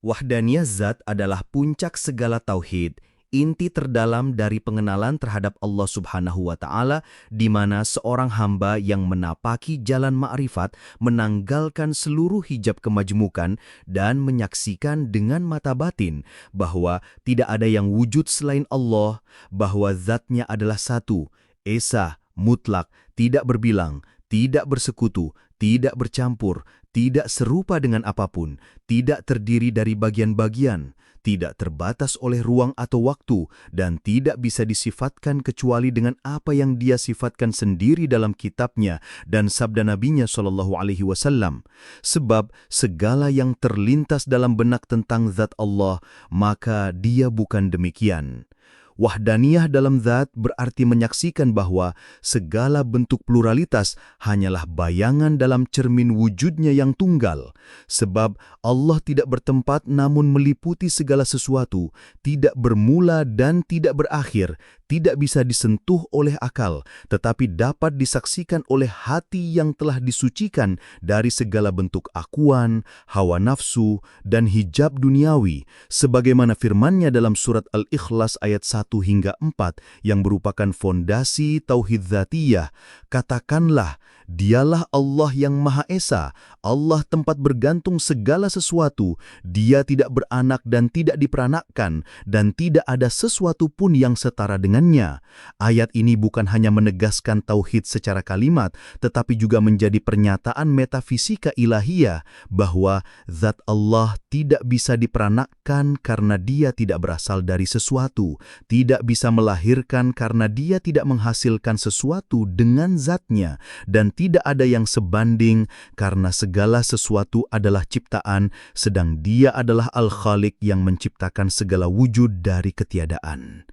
Wahdaniyah zat adalah puncak segala tauhid, inti terdalam dari pengenalan terhadap Allah Subhanahu wa Ta'ala, di mana seorang hamba yang menapaki jalan ma'rifat menanggalkan seluruh hijab kemajmukan dan menyaksikan dengan mata batin bahwa tidak ada yang wujud selain Allah, bahwa zatnya adalah satu, esa, mutlak, tidak berbilang, tidak bersekutu, tidak bercampur, tidak serupa dengan apapun, tidak terdiri dari bagian-bagian, tidak terbatas oleh ruang atau waktu, dan tidak bisa disifatkan kecuali dengan apa yang Dia sifatkan sendiri dalam kitabnya dan sabda Nabi-Nya SAW. Sebab segala yang terlintas dalam benak tentang zat Allah, maka Dia bukan demikian. Wahdaniyah dalam zat berarti menyaksikan bahwa segala bentuk pluralitas hanyalah bayangan dalam cermin wujudnya yang tunggal. Sebab Allah tidak bertempat namun meliputi segala sesuatu, tidak bermula dan tidak berakhir, tidak bisa disentuh oleh akal, tetapi dapat disaksikan oleh hati yang telah disucikan dari segala bentuk akuan, hawa nafsu, dan hijab duniawi, sebagaimana firman-Nya dalam surat Al-Ikhlas ayat 1 hingga 4 yang merupakan fondasi tauhid dzatiyah. Katakanlah, Dialah Allah yang Maha Esa, Allah tempat bergantung segala sesuatu, Dia tidak beranak dan tidak diperanakkan, dan tidak ada sesuatu pun yang setara dengannya. Ayat ini bukan hanya menegaskan tauhid secara kalimat, tetapi juga menjadi pernyataan metafisika ilahiyah bahwa zat Allah tidak bisa diperanakkan karena Dia tidak berasal dari sesuatu, tidak bisa melahirkan karena Dia tidak menghasilkan sesuatu dengan zatnya, dan tidak ada yang sebanding karena segala sesuatu adalah ciptaan, sedang Dia adalah Al-Khaliq yang menciptakan segala wujud dari ketiadaan.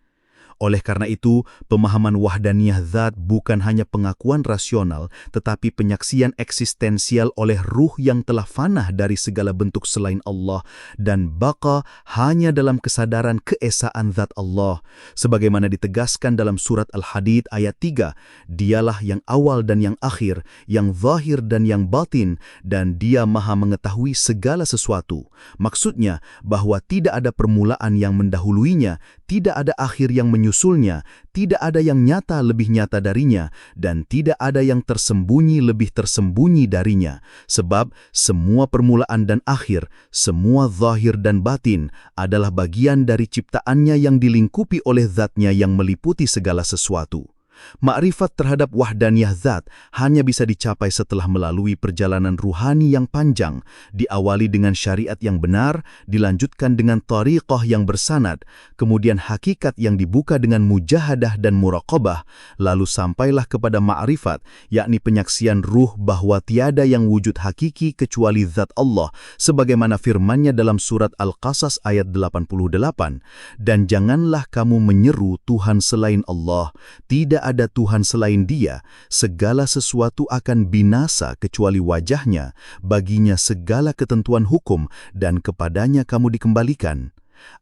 Oleh karena itu, pemahaman wahdaniyah zat bukan hanya pengakuan rasional, tetapi penyaksian eksistensial oleh ruh yang telah fanah dari segala bentuk selain Allah dan baqa hanya dalam kesadaran keesaan zat Allah. Sebagaimana ditegaskan dalam surat Al-Hadid ayat 3, Dialah yang awal dan yang akhir, yang zahir dan yang batin, dan Dia maha mengetahui segala sesuatu. Maksudnya bahwa tidak ada permulaan yang mendahuluinya, tidak ada akhir yang menyusulnya, tidak ada yang nyata lebih nyata darinya, dan tidak ada yang tersembunyi lebih tersembunyi darinya. Sebab semua permulaan dan akhir, semua zahir dan batin adalah bagian dari ciptaannya yang dilingkupi oleh zatnya yang meliputi segala sesuatu. Ma'rifat terhadap wahdaniyah zat hanya bisa dicapai setelah melalui perjalanan ruhani yang panjang, diawali dengan syariat yang benar, dilanjutkan dengan tariqah yang bersanad, kemudian hakikat yang dibuka dengan mujahadah dan muraqabah, lalu sampailah kepada ma'rifat, yakni penyaksian ruh bahwa tiada yang wujud hakiki kecuali zat Allah, sebagaimana firman-Nya dalam surat Al-Qasas ayat 88, dan janganlah kamu menyeru Tuhan selain Allah, tidak ada Tuhan selain Dia, segala sesuatu akan binasa kecuali wajahnya, baginya segala ketentuan hukum, dan kepadanya kamu dikembalikan.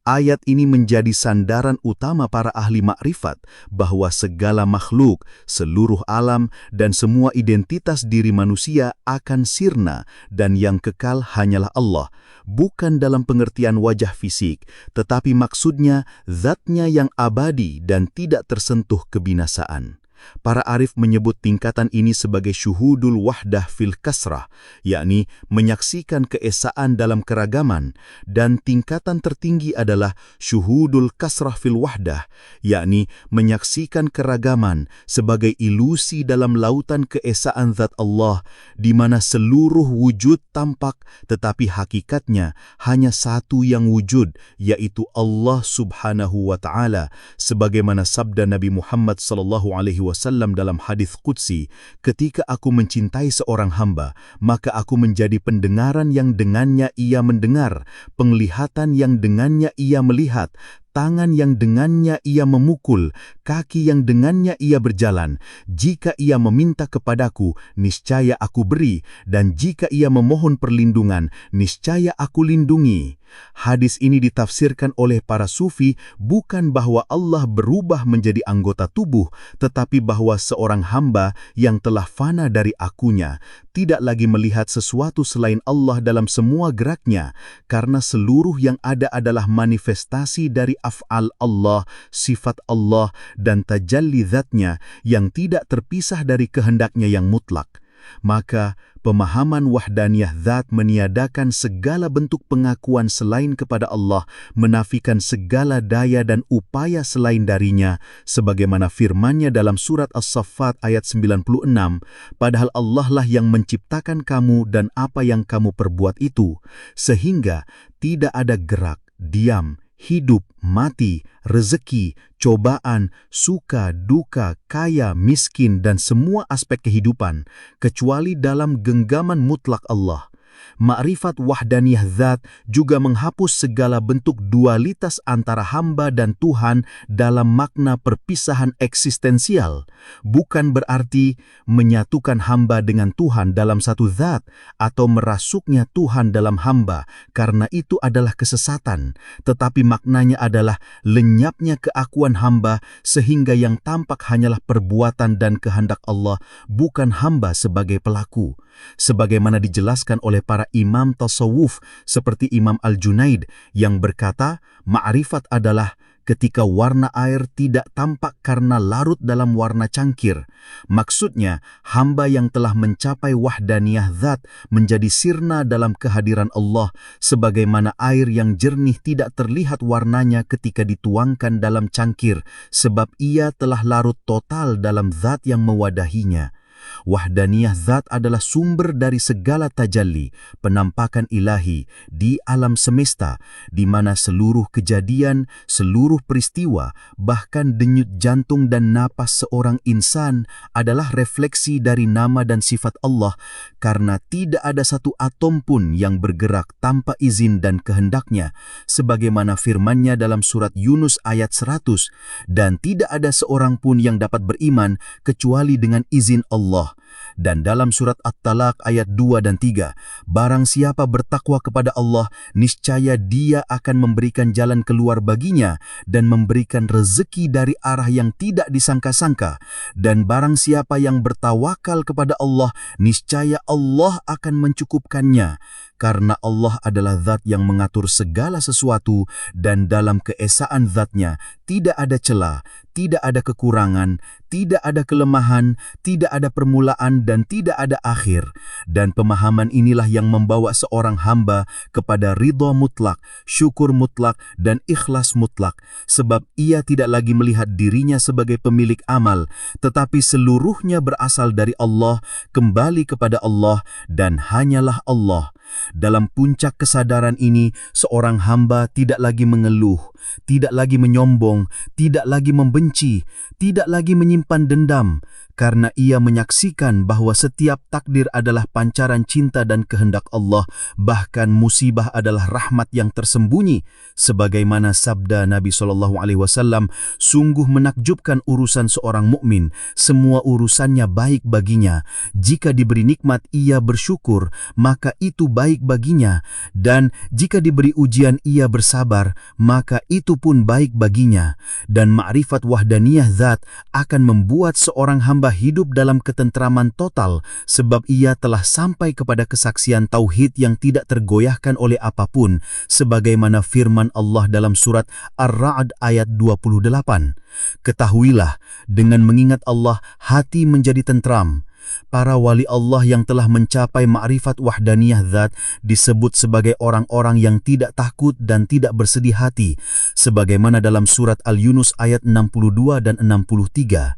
Ayat ini menjadi sandaran utama para ahli makrifat bahwa segala makhluk, seluruh alam, dan semua identitas diri manusia akan sirna dan yang kekal hanyalah Allah, bukan dalam pengertian wajah fisik, tetapi maksudnya zatnya yang abadi dan tidak tersentuh kebinasaan. Para arif menyebut tingkatan ini sebagai syuhudul wahdah fil kasrah, yakni menyaksikan keesaan dalam keragaman, dan tingkatan tertinggi adalah syuhudul kasrah fil wahdah, yakni menyaksikan keragaman sebagai ilusi dalam lautan keesaan zat Allah, di mana seluruh wujud tampak, tetapi hakikatnya hanya satu yang wujud, yaitu Allah Subhanahu wa Ta'ala, sebagaimana sabda Nabi Muhammad SAW dalam hadis qudsi, ketika aku mencintai seorang hamba, maka aku menjadi pendengaran yang dengannya ia mendengar, penglihatan yang dengannya ia melihat, tangan yang dengannya ia memukul, kaki yang dengannya ia berjalan. Jika ia meminta kepadaku, niscaya aku beri, dan jika ia memohon perlindungan, niscaya aku lindungi. Hadis ini ditafsirkan oleh para sufi bukan bahwa Allah berubah menjadi anggota tubuh, tetapi bahwa seorang hamba yang telah fana dari akunya tidak lagi melihat sesuatu selain Allah dalam semua geraknya, karena seluruh yang ada adalah manifestasi dari af'al Allah, sifat Allah, dan tajalli zatnya yang tidak terpisah dari kehendaknya yang mutlak. Maka, pemahaman wahdaniyah zat meniadakan segala bentuk pengakuan selain kepada Allah, menafikan segala daya dan upaya selain darinya, sebagaimana firman-Nya dalam surat As-Saffat ayat 96, padahal Allah lah yang menciptakan kamu dan apa yang kamu perbuat itu, sehingga tidak ada gerak, diam, hidup, mati, rezeki, cobaan, suka, duka, kaya, miskin, dan semua aspek kehidupan, kecuali dalam genggaman mutlak Allah. Ma'rifat wahdaniyah zat juga menghapus segala bentuk dualitas antara hamba dan Tuhan dalam makna perpisahan eksistensial. Bukan berarti menyatukan hamba dengan Tuhan dalam satu zat atau merasuknya Tuhan dalam hamba, karena itu adalah kesesatan, tetapi maknanya adalah lenyapnya keakuan hamba sehingga yang tampak hanyalah perbuatan dan kehendak Allah, bukan hamba sebagai pelaku. Sebagaimana dijelaskan oleh para imam tasawuf seperti Imam Al-Junaid yang berkata, ma'rifat adalah ketika warna air tidak tampak karena larut dalam warna cangkir. Maksudnya, hamba yang telah mencapai wahdaniyah zat menjadi sirna dalam kehadiran Allah, sebagaimana air yang jernih tidak terlihat warnanya ketika dituangkan dalam cangkir, sebab ia telah larut total dalam zat yang mewadahinya. Wahdaniyah zat adalah sumber dari segala tajalli, penampakan ilahi di alam semesta, di mana seluruh kejadian, seluruh peristiwa, bahkan denyut jantung dan napas seorang insan adalah refleksi dari nama dan sifat Allah, karena tidak ada satu atom pun yang bergerak tanpa izin dan kehendaknya, sebagaimana firman-Nya dalam surat Yunus ayat 100, dan tidak ada seorang pun yang dapat beriman kecuali dengan izin Allah. Dan dalam surat At-Talaq ayat 2 dan 3, barang siapa bertakwa kepada Allah, niscaya Dia akan memberikan jalan keluar baginya dan memberikan rezeki dari arah yang tidak disangka-sangka. Dan barang siapa yang bertawakal kepada Allah, niscaya Allah akan mencukupkannya. Karena Allah adalah zat yang mengatur segala sesuatu, dan dalam keesaan zatnya tidak ada celah, tidak ada kekurangan, tidak ada kelemahan, tidak ada permulaan, dan tidak ada akhir. Dan pemahaman inilah yang membawa seorang hamba kepada ridha mutlak, syukur mutlak, dan ikhlas mutlak, sebab ia tidak lagi melihat dirinya sebagai pemilik amal, tetapi seluruhnya berasal dari Allah, kembali kepada Allah, dan hanyalah Allah. Dalam puncak kesadaran ini, seorang hamba tidak lagi mengeluh, tidak lagi menyombong, tidak lagi membenci, tidak lagi menyimpan dendam, karena ia menyaksikan bahwa setiap takdir adalah pancaran cinta dan kehendak Allah, bahkan musibah adalah rahmat yang tersembunyi, sebagaimana sabda Nabi SAW, sungguh menakjubkan urusan seorang mukmin, semua urusannya baik baginya. Jika diberi nikmat ia bersyukur, maka itu baik baginya, dan jika diberi ujian ia bersabar, maka itu pun baik baginya. Dan ma'rifat wahdaniyah zat akan membuat seorang hamba hidup dalam ketentraman total, sebab ia telah sampai kepada kesaksian tauhid yang tidak tergoyahkan oleh apapun, sebagaimana firman Allah dalam surat Ar-Ra'd ayat 28. Ketahuilah, dengan mengingat Allah, hati menjadi tentram. Para wali Allah yang telah mencapai ma'rifat wahdaniyah zat disebut sebagai orang-orang yang tidak takut dan tidak bersedih hati, sebagaimana dalam surat Al-Yunus ayat 62 dan 63.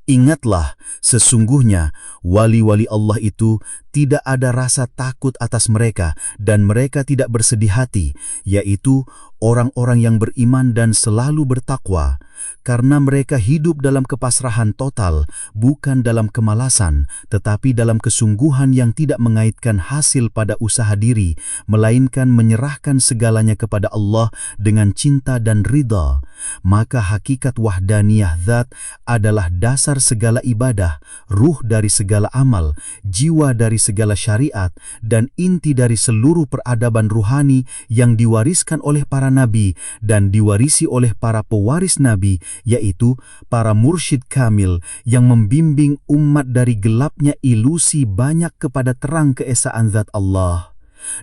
Ingatlah, sesungguhnya wali-wali Allah itu tidak ada rasa takut atas mereka dan mereka tidak bersedih hati, yaitu orang-orang yang beriman dan selalu bertakwa, karena mereka hidup dalam kepasrahan total, bukan dalam kemalasan, tetapi dalam kesungguhan yang tidak mengaitkan hasil pada usaha diri, melainkan menyerahkan segalanya kepada Allah dengan cinta dan ridha. Maka hakikat wahdaniyah zat adalah dasar segala ibadah, ruh dari segala amal, jiwa dari segala syariat, dan inti dari seluruh peradaban ruhani yang diwariskan oleh para nabi dan diwarisi oleh para pewaris nabi, yaitu para mursyid kamil yang membimbing umat dari gelapnya ilusi banyak kepada terang keesaan zat Allah.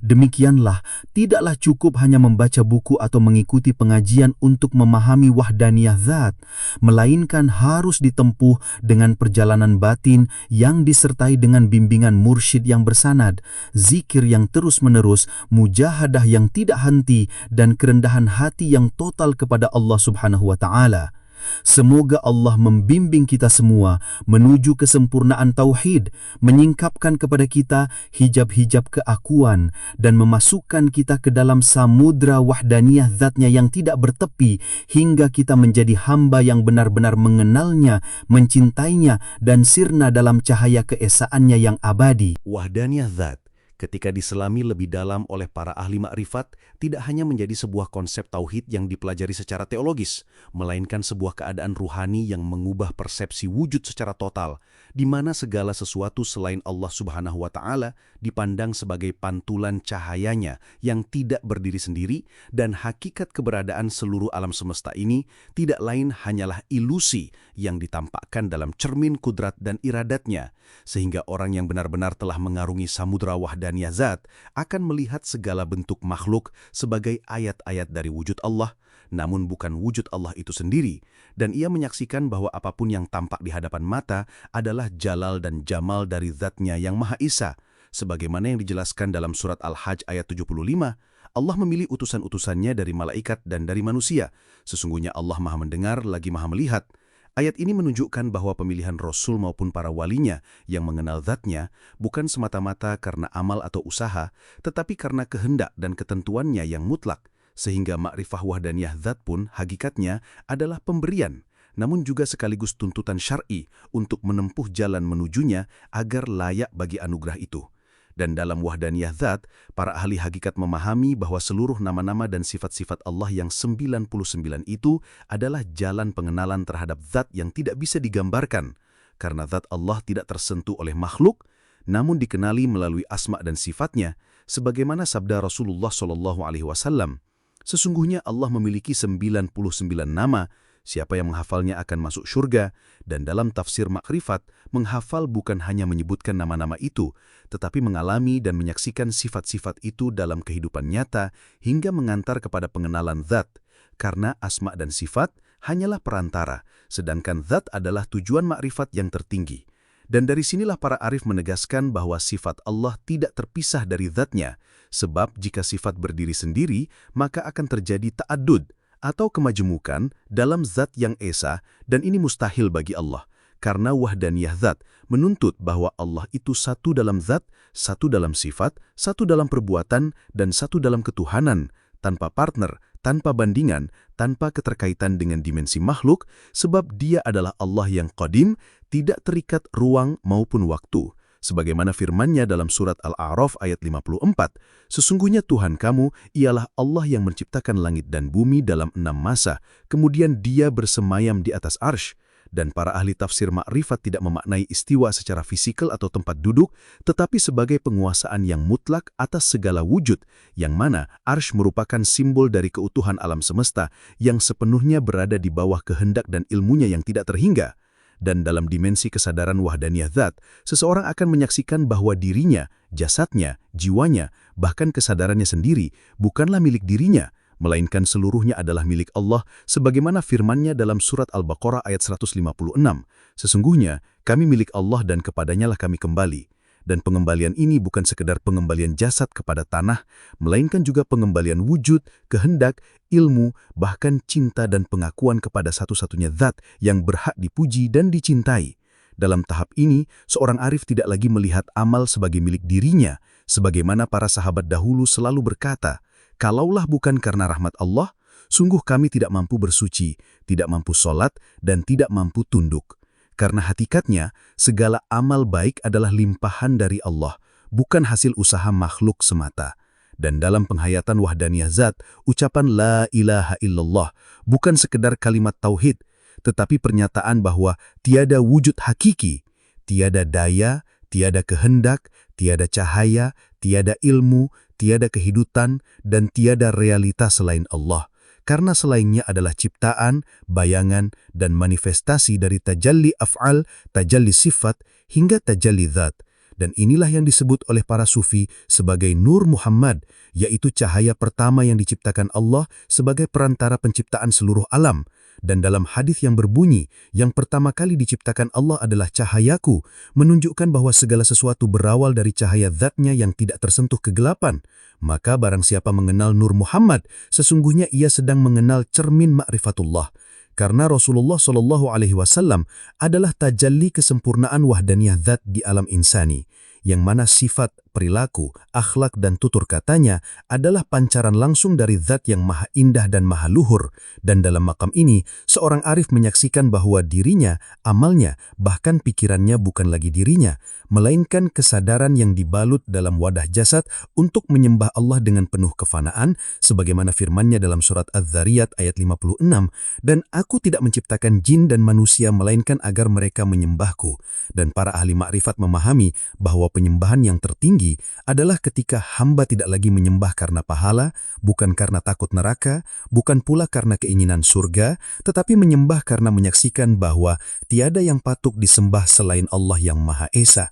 Demikianlah, tidaklah cukup hanya membaca buku atau mengikuti pengajian untuk memahami wahdaniyah zat, melainkan harus ditempuh dengan perjalanan batin yang disertai dengan bimbingan mursyid yang bersanad, zikir yang terus-menerus, mujahadah yang tidak henti, dan kerendahan hati yang total kepada Allah Subhanahu wa Ta'ala. Semoga Allah membimbing kita semua menuju kesempurnaan tauhid, menyingkapkan kepada kita hijab-hijab keakuan, dan memasukkan kita ke dalam samudra wahdaniyah zatnya yang tidak bertepi, hingga kita menjadi hamba yang benar-benar mengenalnya, mencintainya, dan sirna dalam cahaya keesaannya yang abadi. Wahdaniyah zat, ketika diselami lebih dalam oleh para ahli makrifat, tidak hanya menjadi sebuah konsep tauhid yang dipelajari secara teologis, melainkan sebuah keadaan ruhani yang mengubah persepsi wujud secara total, di mana segala sesuatu selain Allah Subhanahu wa Ta'ala dipandang sebagai pantulan cahayanya yang tidak berdiri sendiri, dan hakikat keberadaan seluruh alam semesta ini tidak lain hanyalah ilusi yang ditampakkan dalam cermin kudrat dan iradatnya, sehingga orang yang benar-benar telah mengarungi samudra wahdaniyah zat akan melihat segala bentuk makhluk sebagai ayat-ayat dari wujud Allah, namun bukan wujud Allah itu sendiri, dan ia menyaksikan bahwa apapun yang tampak di hadapan mata adalah jalal dan jamal dari zatnya yang Maha Esa. Sebagaimana yang dijelaskan dalam surat Al-Hajj ayat 75, Allah memilih utusan-utusannya dari malaikat dan dari manusia. Sesungguhnya Allah Maha Mendengar lagi Maha Melihat. Ayat ini menunjukkan bahwa pemilihan Rasul maupun para walinya yang mengenal zatnya bukan semata-mata karena amal atau usaha, tetapi karena kehendak dan ketentuannya yang mutlak, sehingga makrifah wahdaniyah zat pun hakikatnya adalah pemberian, namun juga sekaligus tuntutan syar'i untuk menempuh jalan menujunya agar layak bagi anugerah itu. Dan dalam wahdaniyah zat, para ahli hakikat memahami bahwa seluruh nama-nama dan sifat-sifat Allah yang 99 itu adalah jalan pengenalan terhadap zat yang tidak bisa digambarkan, karena zat Allah tidak tersentuh oleh makhluk, namun dikenali melalui asma dan sifatnya, sebagaimana sabda Rasulullah SAW, sesungguhnya Allah memiliki 99 nama, siapa yang menghafalnya akan masuk surga, dan dalam tafsir makrifat, menghafal bukan hanya menyebutkan nama-nama itu, tetapi mengalami dan menyaksikan sifat-sifat itu dalam kehidupan nyata hingga mengantar kepada pengenalan zat, karena asma dan sifat hanyalah perantara, sedangkan zat adalah tujuan makrifat yang tertinggi. Dan dari sinilah para arif menegaskan bahwa sifat Allah tidak terpisah dari zatnya, sebab jika sifat berdiri sendiri, maka akan terjadi ta'addud, atau kemajemukan dalam zat yang esa, dan ini mustahil bagi Allah, karena wahdaniyah zat menuntut bahwa Allah itu satu dalam zat, satu dalam sifat, satu dalam perbuatan, dan satu dalam ketuhanan, tanpa partner, tanpa bandingan, tanpa keterkaitan dengan dimensi makhluk, sebab Dia adalah Allah yang qadim, tidak terikat ruang maupun waktu. Sebagaimana firman-Nya dalam surat Al-A'raf ayat 54, sesungguhnya Tuhan kamu ialah Allah yang menciptakan langit dan bumi dalam 6 masa, kemudian Dia bersemayam di atas arsy. Dan para ahli tafsir makrifat tidak memaknai istiwa secara fisikal atau tempat duduk, tetapi sebagai penguasaan yang mutlak atas segala wujud, yang mana arsy merupakan simbol dari keutuhan alam semesta yang sepenuhnya berada di bawah kehendak dan ilmunya yang tidak terhingga. Dan dalam dimensi kesadaran wahdaniyah zat, seseorang akan menyaksikan bahwa dirinya, jasadnya, jiwanya, bahkan kesadarannya sendiri bukanlah milik dirinya, melainkan seluruhnya adalah milik Allah, sebagaimana firman-Nya dalam surat Al-Baqarah ayat 156. Sesungguhnya, kami milik Allah dan kepadanya lah kami kembali. Dan pengembalian ini bukan sekedar pengembalian jasad kepada tanah, melainkan juga pengembalian wujud, kehendak, ilmu, bahkan cinta dan pengakuan kepada satu-satunya zat yang berhak dipuji dan dicintai. Dalam tahap ini, seorang arif tidak lagi melihat amal sebagai milik dirinya, sebagaimana para sahabat dahulu selalu berkata, "Kalaulah bukan karena rahmat Allah, sungguh kami tidak mampu bersuci, tidak mampu sholat, dan tidak mampu tunduk." Karena hakikatnya, segala amal baik adalah limpahan dari Allah, bukan hasil usaha makhluk semata. Dan dalam penghayatan wahdaniyah zat, ucapan la ilaha illallah bukan sekedar kalimat tauhid, tetapi pernyataan bahwa tiada wujud hakiki, tiada daya, tiada kehendak, tiada cahaya, tiada ilmu, tiada kehidupan, dan tiada realitas selain Allah. Karena selainnya adalah ciptaan, bayangan, dan manifestasi dari tajalli af'al, tajalli sifat, hingga tajalli zat. Dan inilah yang disebut oleh para sufi sebagai Nur Muhammad, yaitu cahaya pertama yang diciptakan Allah sebagai perantara penciptaan seluruh alam. Dan dalam hadis yang berbunyi, yang pertama kali diciptakan Allah adalah cahayaku, menunjukkan bahwa segala sesuatu berawal dari cahaya zatnya yang tidak tersentuh kegelapan. Maka barang siapa mengenal Nur Muhammad, sesungguhnya ia sedang mengenal cermin ma'rifatullah. Karena Rasulullah SAW adalah tajalli kesempurnaan wahdaniyah zat di alam insani, yang mana sifat, perilaku, akhlak dan tutur katanya adalah pancaran langsung dari zat yang maha indah dan maha luhur. Dan dalam makam ini, seorang arif menyaksikan bahwa dirinya, amalnya, bahkan pikirannya bukan lagi dirinya, melainkan kesadaran yang dibalut dalam wadah jasad untuk menyembah Allah dengan penuh kefanaan, sebagaimana firman-Nya dalam surat Az-Zariyat ayat 56, dan aku tidak menciptakan jin dan manusia melainkan agar mereka menyembahku. Dan para ahli makrifat memahami bahwa penyembahan yang tertinggi adalah ketika hamba tidak lagi menyembah karena pahala, bukan karena takut neraka, bukan pula karena keinginan surga, tetapi menyembah karena menyaksikan bahwa tiada yang patut disembah selain Allah yang Maha Esa.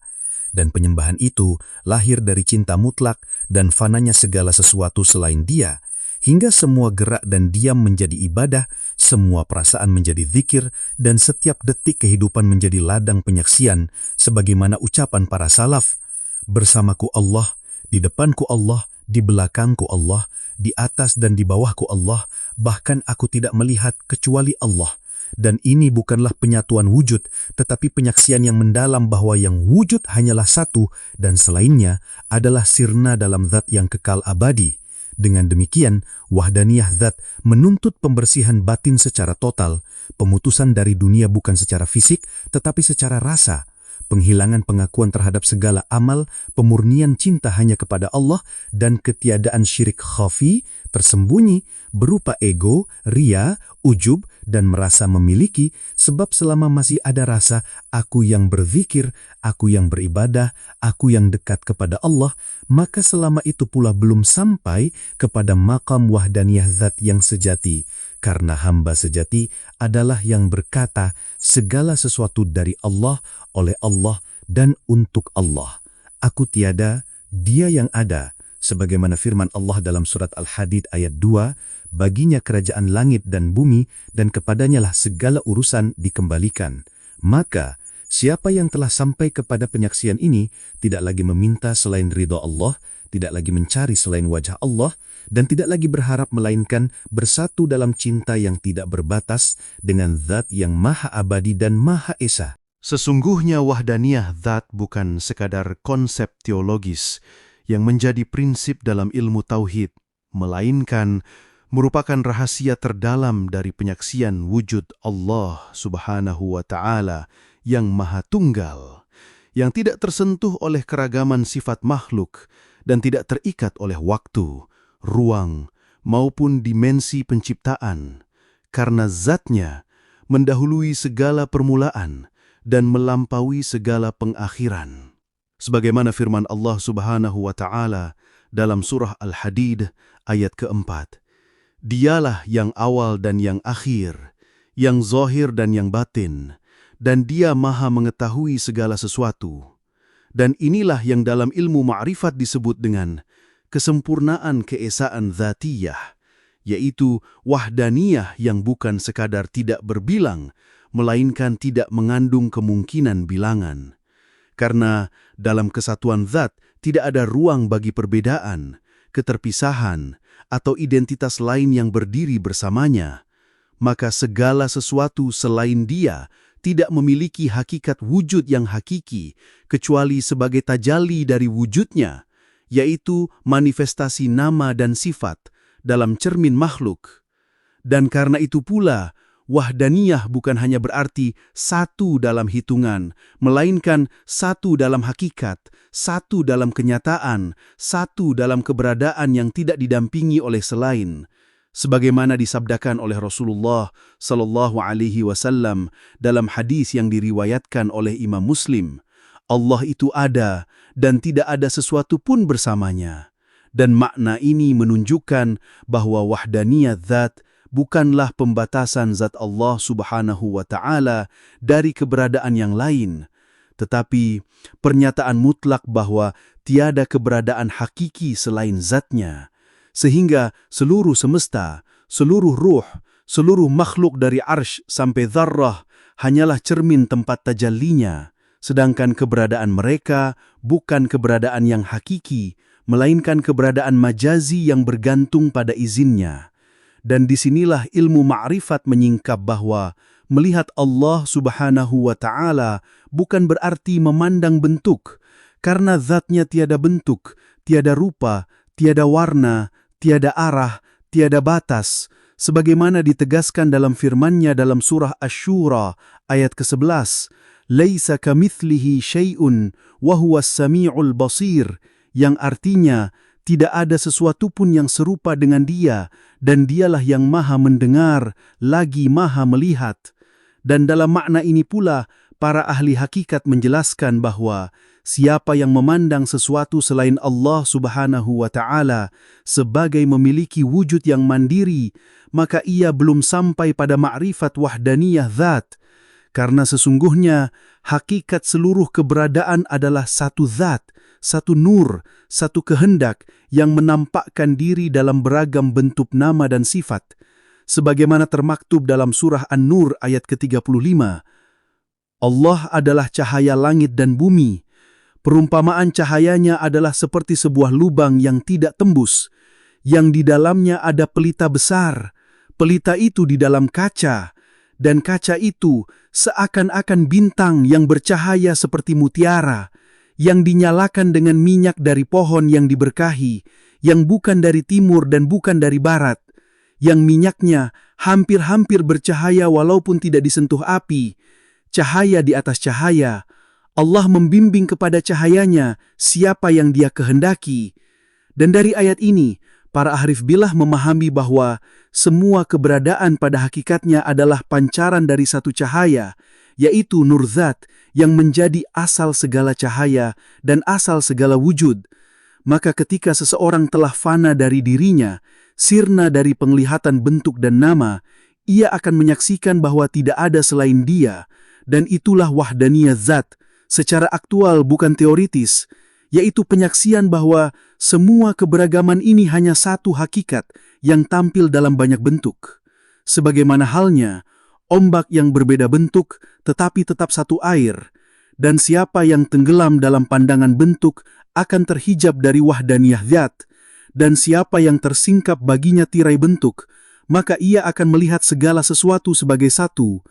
Dan penyembahan itu lahir dari cinta mutlak dan fananya segala sesuatu selain Dia, hingga semua gerak dan diam menjadi ibadah, semua perasaan menjadi zikir, dan setiap detik kehidupan menjadi ladang penyaksian, sebagaimana ucapan para salaf, bersamaku Allah, di depanku Allah, di belakangku Allah, di atas dan di bawahku Allah, bahkan aku tidak melihat kecuali Allah. Dan ini bukanlah penyatuan wujud, tetapi penyaksian yang mendalam bahwa yang wujud hanyalah satu, dan selainnya adalah sirna dalam zat yang kekal abadi. Dengan demikian, wahdaniyah zat menuntut pembersihan batin secara total, pemutusan dari dunia bukan secara fisik, tetapi secara rasa, penghilangan pengakuan terhadap segala amal, pemurnian cinta hanya kepada Allah, dan ketiadaan syirik khafi, tersembunyi, berupa ego, ria, ujub, dan merasa memiliki, sebab selama masih ada rasa, aku yang berzikir, aku yang beribadah, aku yang dekat kepada Allah, maka selama itu pula belum sampai kepada maqam wahdaniyah zat yang sejati. Karena hamba sejati adalah yang berkata, segala sesuatu dari Allah, oleh Allah, dan untuk Allah. Aku tiada, Dia yang ada. Sebagaimana firman Allah dalam surat Al-Hadid ayat 2, baginya kerajaan langit dan bumi, dan kepadanyalah segala urusan dikembalikan. Maka, siapa yang telah sampai kepada penyaksian ini, tidak lagi meminta selain ridha Allah, tidak lagi mencari selain wajah Allah, dan tidak lagi berharap melainkan bersatu dalam cinta yang tidak berbatas dengan zat yang maha abadi dan maha esa. Sesungguhnya wahdaniyah zat bukan sekadar konsep teologis yang menjadi prinsip dalam ilmu tauhid, melainkan merupakan rahasia terdalam dari penyaksian wujud Allah Subhanahu wa Ta'ala yang Maha Tunggal, yang tidak tersentuh oleh keragaman sifat makhluk dan tidak terikat oleh waktu, ruang, maupun dimensi penciptaan, karena zatnya mendahului segala permulaan dan melampaui segala pengakhiran. Sebagaimana firman Allah Subhanahu wa Ta'ala dalam surah Al-Hadid ayat keempat, Dialah yang awal dan yang akhir, yang zahir dan yang batin, dan Dia maha mengetahui segala sesuatu. Dan inilah yang dalam ilmu ma'rifat disebut dengan kesempurnaan keesaan dzatiyah, yaitu wahdaniyah yang bukan sekadar tidak berbilang, melainkan tidak mengandung kemungkinan bilangan. Karena dalam kesatuan zat tidak ada ruang bagi perbedaan, keterpisahan, atau identitas lain yang berdiri bersamanya, maka segala sesuatu selain Dia tidak memiliki hakikat wujud yang hakiki, kecuali sebagai tajalli dari wujudnya, yaitu manifestasi nama dan sifat dalam cermin makhluk. Dan karena itu pula, wahdaniyah bukan hanya berarti satu dalam hitungan, melainkan satu dalam hakikat, satu dalam kenyataan, satu dalam keberadaan yang tidak didampingi oleh selain. Sebagaimana disabdakan oleh Rasulullah sallallahu alaihi wasallam dalam hadis yang diriwayatkan oleh Imam Muslim, Allah itu ada dan tidak ada sesuatu pun bersamanya. Dan makna ini menunjukkan bahwa wahdaniyat zat bukanlah pembatasan zat Allah Subhanahu wa Ta'ala dari keberadaan yang lain, tetapi pernyataan mutlak bahwa tiada keberadaan hakiki selain zatnya, sehingga seluruh semesta, seluruh ruh, seluruh makhluk dari arsy sampai dzarrah hanyalah cermin tempat tajallinya, sedangkan keberadaan mereka bukan keberadaan yang hakiki, melainkan keberadaan majazi yang bergantung pada izinnya. Dan disinilah ilmu ma'rifat menyingkap bahwa melihat Allah Subhanahu wa Ta'ala bukan berarti memandang bentuk, karena zatnya tiada bentuk, tiada rupa, tiada warna, tiada arah, tiada batas, sebagaimana ditegaskan dalam firman-Nya dalam surah Asy-Syura ayat ke-11, "Laisa kamitslihi syai'un wa huwas sami'ul basir", yang artinya tidak ada sesuatu pun yang serupa dengan Dia, dan Dialah yang maha mendengar, lagi maha melihat. Dan dalam makna ini pula, para ahli hakikat menjelaskan bahwa siapa yang memandang sesuatu selain Allah Subhanahu wa Ta'ala sebagai memiliki wujud yang mandiri, maka ia belum sampai pada ma'rifat wahdaniyah zat, karena sesungguhnya hakikat seluruh keberadaan adalah satu zat, satu nur, satu kehendak yang menampakkan diri dalam beragam bentuk nama dan sifat. Sebagaimana termaktub dalam surah An-Nur ayat ke-35, Allah adalah cahaya langit dan bumi. Perumpamaan cahayanya adalah seperti sebuah lubang yang tidak tembus, yang di dalamnya ada pelita besar. Pelita itu di dalam kaca, dan kaca itu seakan-akan bintang yang bercahaya seperti mutiara, yang dinyalakan dengan minyak dari pohon yang diberkahi, yang bukan dari timur dan bukan dari barat, yang minyaknya hampir-hampir bercahaya walaupun tidak disentuh api, cahaya di atas cahaya. Allah membimbing kepada cahayanya siapa yang Dia kehendaki. Dan dari ayat ini, para ahrif billah memahami bahwa semua keberadaan pada hakikatnya adalah pancaran dari satu cahaya, yaitu nur zat yang menjadi asal segala cahaya dan asal segala wujud. Maka ketika seseorang telah fana dari dirinya, sirna dari penglihatan bentuk dan nama, ia akan menyaksikan bahwa tidak ada selain Dia, dan itulah wahdaniyah zat, secara aktual bukan teoritis, yaitu penyaksian bahwa semua keberagaman ini hanya satu hakikat yang tampil dalam banyak bentuk. Sebagaimana halnya ombak yang berbeda bentuk tetapi tetap satu air, dan siapa yang tenggelam dalam pandangan bentuk akan terhijab dari wahdaniyah zat, dan siapa yang tersingkap baginya tirai bentuk, maka ia akan melihat segala sesuatu sebagai satu.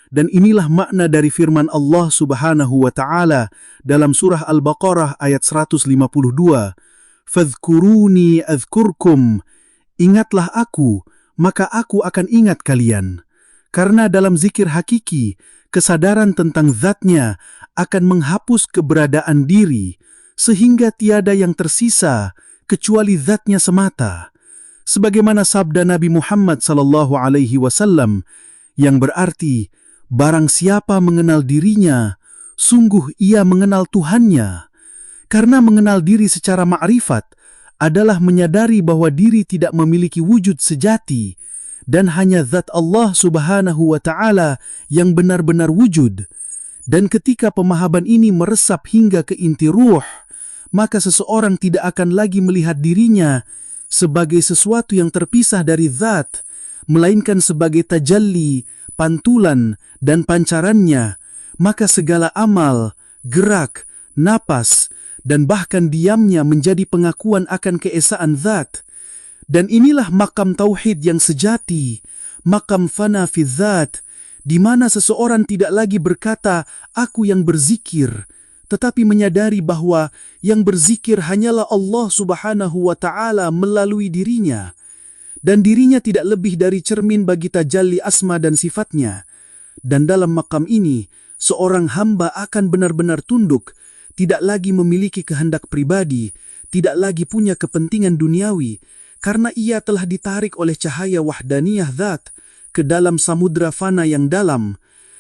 Dan inilah makna dari firman Allah Subhanahu wa Ta'ala dalam surah Al-Baqarah ayat 152, "Fadhkuruni adhkurkum", ingatlah aku, maka aku akan ingat kalian. Karena dalam zikir hakiki, kesadaran tentang zatnya akan menghapus keberadaan diri, sehingga tiada yang tersisa kecuali zatnya semata. Sebagaimana sabda Nabi Muhammad SAW yang berarti, barang siapa mengenal dirinya, sungguh ia mengenal Tuhannya. Karena mengenal diri secara ma'rifat adalah menyadari bahwa diri tidak memiliki wujud sejati, dan hanya zat Allah Subhanahu wa Ta'ala yang benar-benar wujud. Dan ketika pemahaman ini meresap hingga ke inti ruh, maka seseorang tidak akan lagi melihat dirinya sebagai sesuatu yang terpisah dari zat, melainkan sebagai tajalli, pantulan, dan pancarannya. Maka segala amal, gerak, napas, dan bahkan diamnya menjadi pengakuan akan keesaan zat. Dan inilah makam tauhid yang sejati, makam fana fi dzat, di mana seseorang tidak lagi berkata, "Aku yang berzikir", tetapi menyadari bahwa yang berzikir hanyalah Allah Subhanahu wa Ta'ala melalui dirinya. dan dirinya tidak lebih dari cermin bagi tajalli asma dan sifatnya. Dan dalam makam ini, seorang hamba akan benar-benar tunduk, tidak lagi memiliki kehendak pribadi, tidak lagi punya kepentingan duniawi, karena ia telah ditarik oleh cahaya wahdaniyah zat ke dalam samudra fana yang dalam.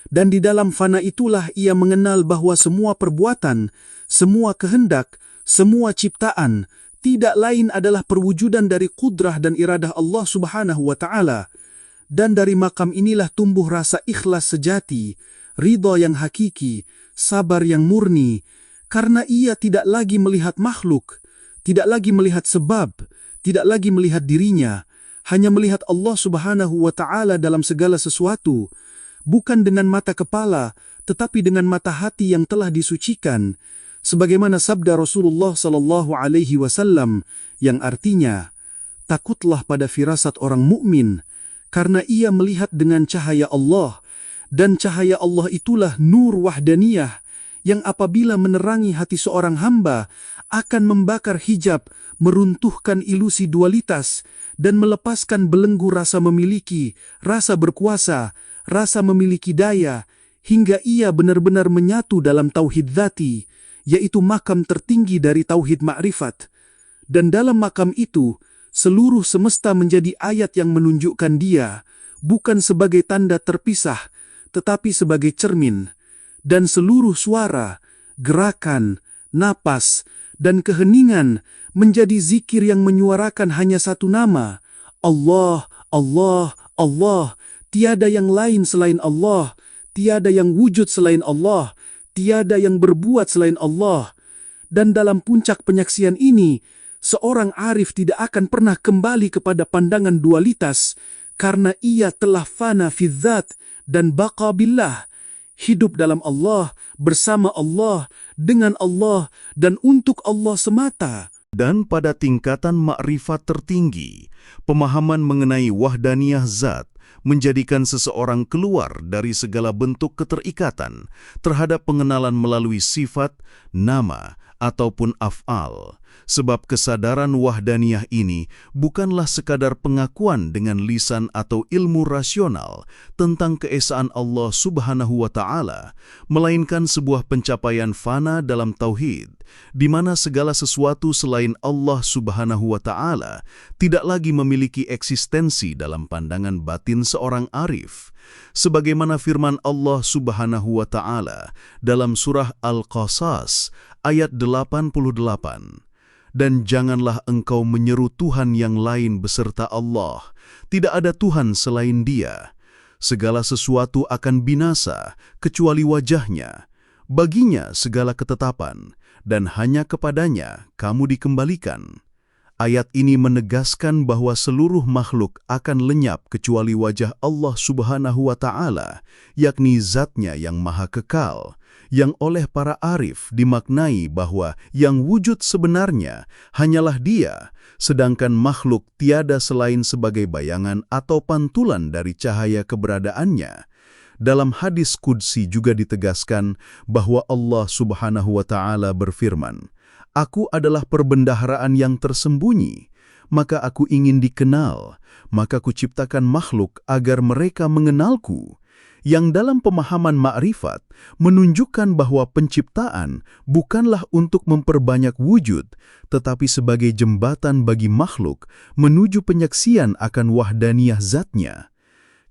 Dan di dalam fana itulah ia mengenal bahwa semua perbuatan, semua kehendak, semua ciptaan, tidak lain adalah perwujudan dari kudrah dan iradah Allah Subhanahu wa Ta'ala. Dan dari makam inilah tumbuh rasa ikhlas sejati, ridha yang hakiki, sabar yang murni, karena ia tidak lagi melihat makhluk, tidak lagi melihat sebab, tidak lagi melihat dirinya, hanya melihat Allah Subhanahu wa Ta'ala dalam segala sesuatu, bukan dengan mata kepala, tetapi dengan mata hati yang telah disucikan, sebagaimana sabda Rasulullah sallallahu alaihi wasallam yang artinya, takutlah pada firasat orang mukmin, karena ia melihat dengan cahaya Allah, dan cahaya Allah itulah nur wahdaniyah, yang apabila menerangi hati seorang hamba, akan membakar hijab, meruntuhkan ilusi dualitas, dan melepaskan belenggu rasa memiliki, rasa berkuasa, rasa memiliki daya, hingga ia benar-benar menyatu dalam tauhid dzati, yaitu makam tertinggi dari tauhid ma'rifat. Dan dalam makam itu, seluruh semesta menjadi ayat yang menunjukkan dia, bukan sebagai tanda terpisah, tetapi sebagai cermin. Dan seluruh suara, gerakan, napas, dan keheningan menjadi zikir yang menyuarakan hanya satu nama, Allah, Allah, Allah. Tiada yang lain selain Allah, tiada yang wujud selain Allah, tiada yang berbuat selain Allah. Dan dalam puncak penyaksian ini, seorang arif tidak akan pernah kembali kepada pandangan dualitas, karena ia telah fana fi dzat dan baqa billah, hidup dalam Allah, bersama Allah, dengan Allah, dan untuk Allah semata. Dan pada tingkatan makrifat tertinggi, pemahaman mengenai wahdaniyah zat menjadikan seseorang keluar dari segala bentuk keterikatan terhadap pengenalan melalui sifat, nama, ataupun af'al. Sebab kesadaran wahdaniyah ini bukanlah sekadar pengakuan dengan lisan atau ilmu rasional tentang keesaan Allah Subhanahu wa Ta'ala, melainkan sebuah pencapaian fana dalam tauhid, di mana segala sesuatu selain Allah Subhanahu wa Ta'ala tidak lagi memiliki eksistensi dalam pandangan batin seorang arif. Sebagaimana firman Allah Subhanahu wa Ta'ala dalam surah Al-Qasas ayat 88, dan janganlah engkau menyeru Tuhan yang lain beserta Allah. Tidak ada Tuhan selain Dia. Segala sesuatu akan binasa, kecuali wajahnya. Baginya segala ketetapan, dan hanya kepadanya kamu dikembalikan. Ayat ini menegaskan bahwa seluruh makhluk akan lenyap kecuali wajah Allah Subhanahu wa Ta'ala, yakni zatnya yang maha kekal, yang oleh para arif dimaknai bahwa yang wujud sebenarnya hanyalah Dia, sedangkan makhluk tiada selain sebagai bayangan atau pantulan dari cahaya keberadaannya. Dalam hadis qudsi juga ditegaskan bahwa Allah Subhanahu wa Ta'ala berfirman, Aku adalah perbendaharaan yang tersembunyi, maka aku ingin dikenal, maka kuciptakan makhluk agar mereka mengenalku. Yang dalam pemahaman ma'rifat menunjukkan bahwa penciptaan bukanlah untuk memperbanyak wujud, tetapi sebagai jembatan bagi makhluk menuju penyaksian akan wahdaniyah zatnya.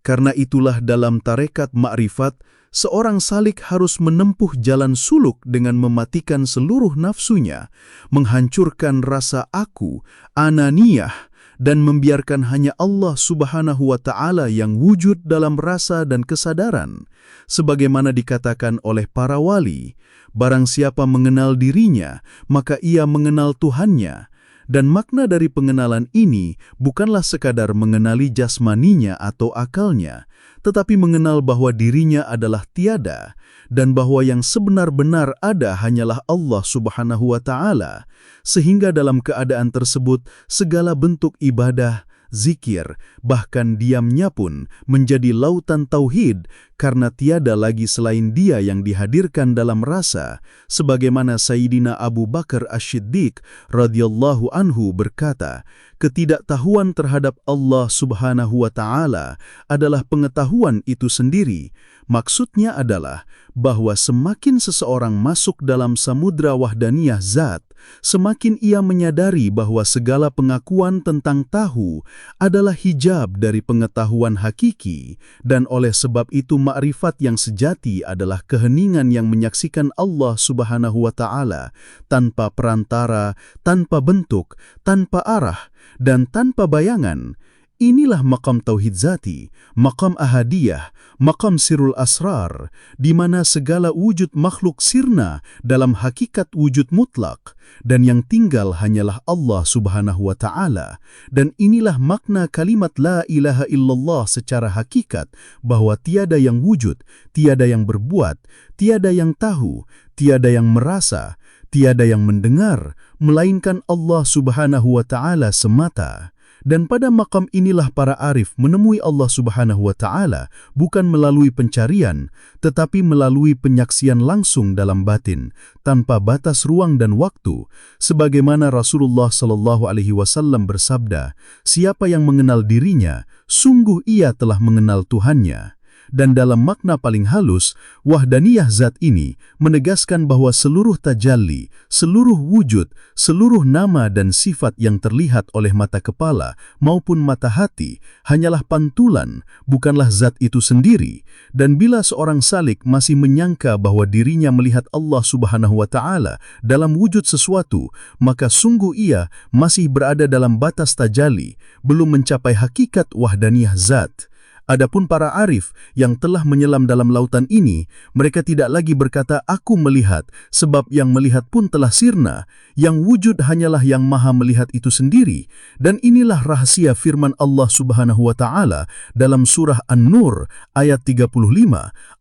Karena itulah dalam tarekat ma'rifat, seorang salik harus menempuh jalan suluk dengan mematikan seluruh nafsunya, menghancurkan rasa aku, ananiyah, dan membiarkan hanya Allah Subhanahu wa Ta'ala yang wujud dalam rasa dan kesadaran. Sebagaimana dikatakan oleh para wali, barang siapa mengenal dirinya, maka ia mengenal Tuhannya. Dan makna dari pengenalan ini bukanlah sekadar mengenali jasmaninya atau akalnya, tetapi mengenal bahwa dirinya adalah tiada, dan bahwa yang sebenar-benar ada hanyalah Allah Subhanahu wa Ta'ala, sehingga dalam keadaan tersebut segala bentuk ibadah, zikir, bahkan diamnya pun menjadi lautan tauhid karena tiada lagi selain Dia yang dihadirkan dalam rasa, sebagaimana Sayyidina Abu Bakar Asy-Siddiq radhiyallahu anhu berkata, ketidaktahuan terhadap Allah Subhanahu wa Ta'ala adalah pengetahuan itu sendiri. Maksudnya adalah bahwa semakin seseorang masuk dalam samudra wahdaniyah zat, semakin ia menyadari bahwa segala pengakuan tentang tahu adalah hijab dari pengetahuan hakiki, dan oleh sebab itu ma'rifat yang sejati adalah keheningan yang menyaksikan Allah Subhanahu wa Ta'ala tanpa perantara, tanpa bentuk, tanpa arah, dan tanpa bayangan. Inilah maqam tauhid zati, maqam ahadiyah, maqam sirrul asrar, di mana segala wujud makhluk sirna dalam hakikat wujud mutlak, dan yang tinggal hanyalah Allah Subhanahu wa Ta'ala. Dan inilah makna kalimat la ilaha illallah secara hakikat, bahwa tiada yang wujud, tiada yang berbuat, tiada yang tahu, tiada yang merasa, tiada yang mendengar, melainkan Allah Subhanahu wa Ta'ala semata. Dan pada makam inilah para arif menemui Allah Subhanahu wa Ta'ala bukan melalui pencarian, tetapi melalui penyaksian langsung dalam batin, tanpa batas ruang dan waktu, sebagaimana Rasulullah SAW bersabda, siapa yang mengenal dirinya, sungguh ia telah mengenal Tuhannya. Dan dalam makna paling halus, wahdaniyah zat ini menegaskan bahwa seluruh tajalli, seluruh wujud, seluruh nama dan sifat yang terlihat oleh mata kepala maupun mata hati hanyalah pantulan, bukanlah zat itu sendiri. Dan bila seorang salik masih menyangka bahwa dirinya melihat Allah Subhanahu wa Ta'ala dalam wujud sesuatu, maka sungguh ia masih berada dalam batas tajalli, belum mencapai hakikat wahdaniyah zat. Adapun para arif yang telah menyelam dalam lautan ini, mereka tidak lagi berkata, aku melihat, sebab yang melihat pun telah sirna. Yang wujud hanyalah yang maha melihat itu sendiri. Dan inilah rahasia firman Allah Subhanahu wa Ta'ala dalam surah An-Nur ayat 35.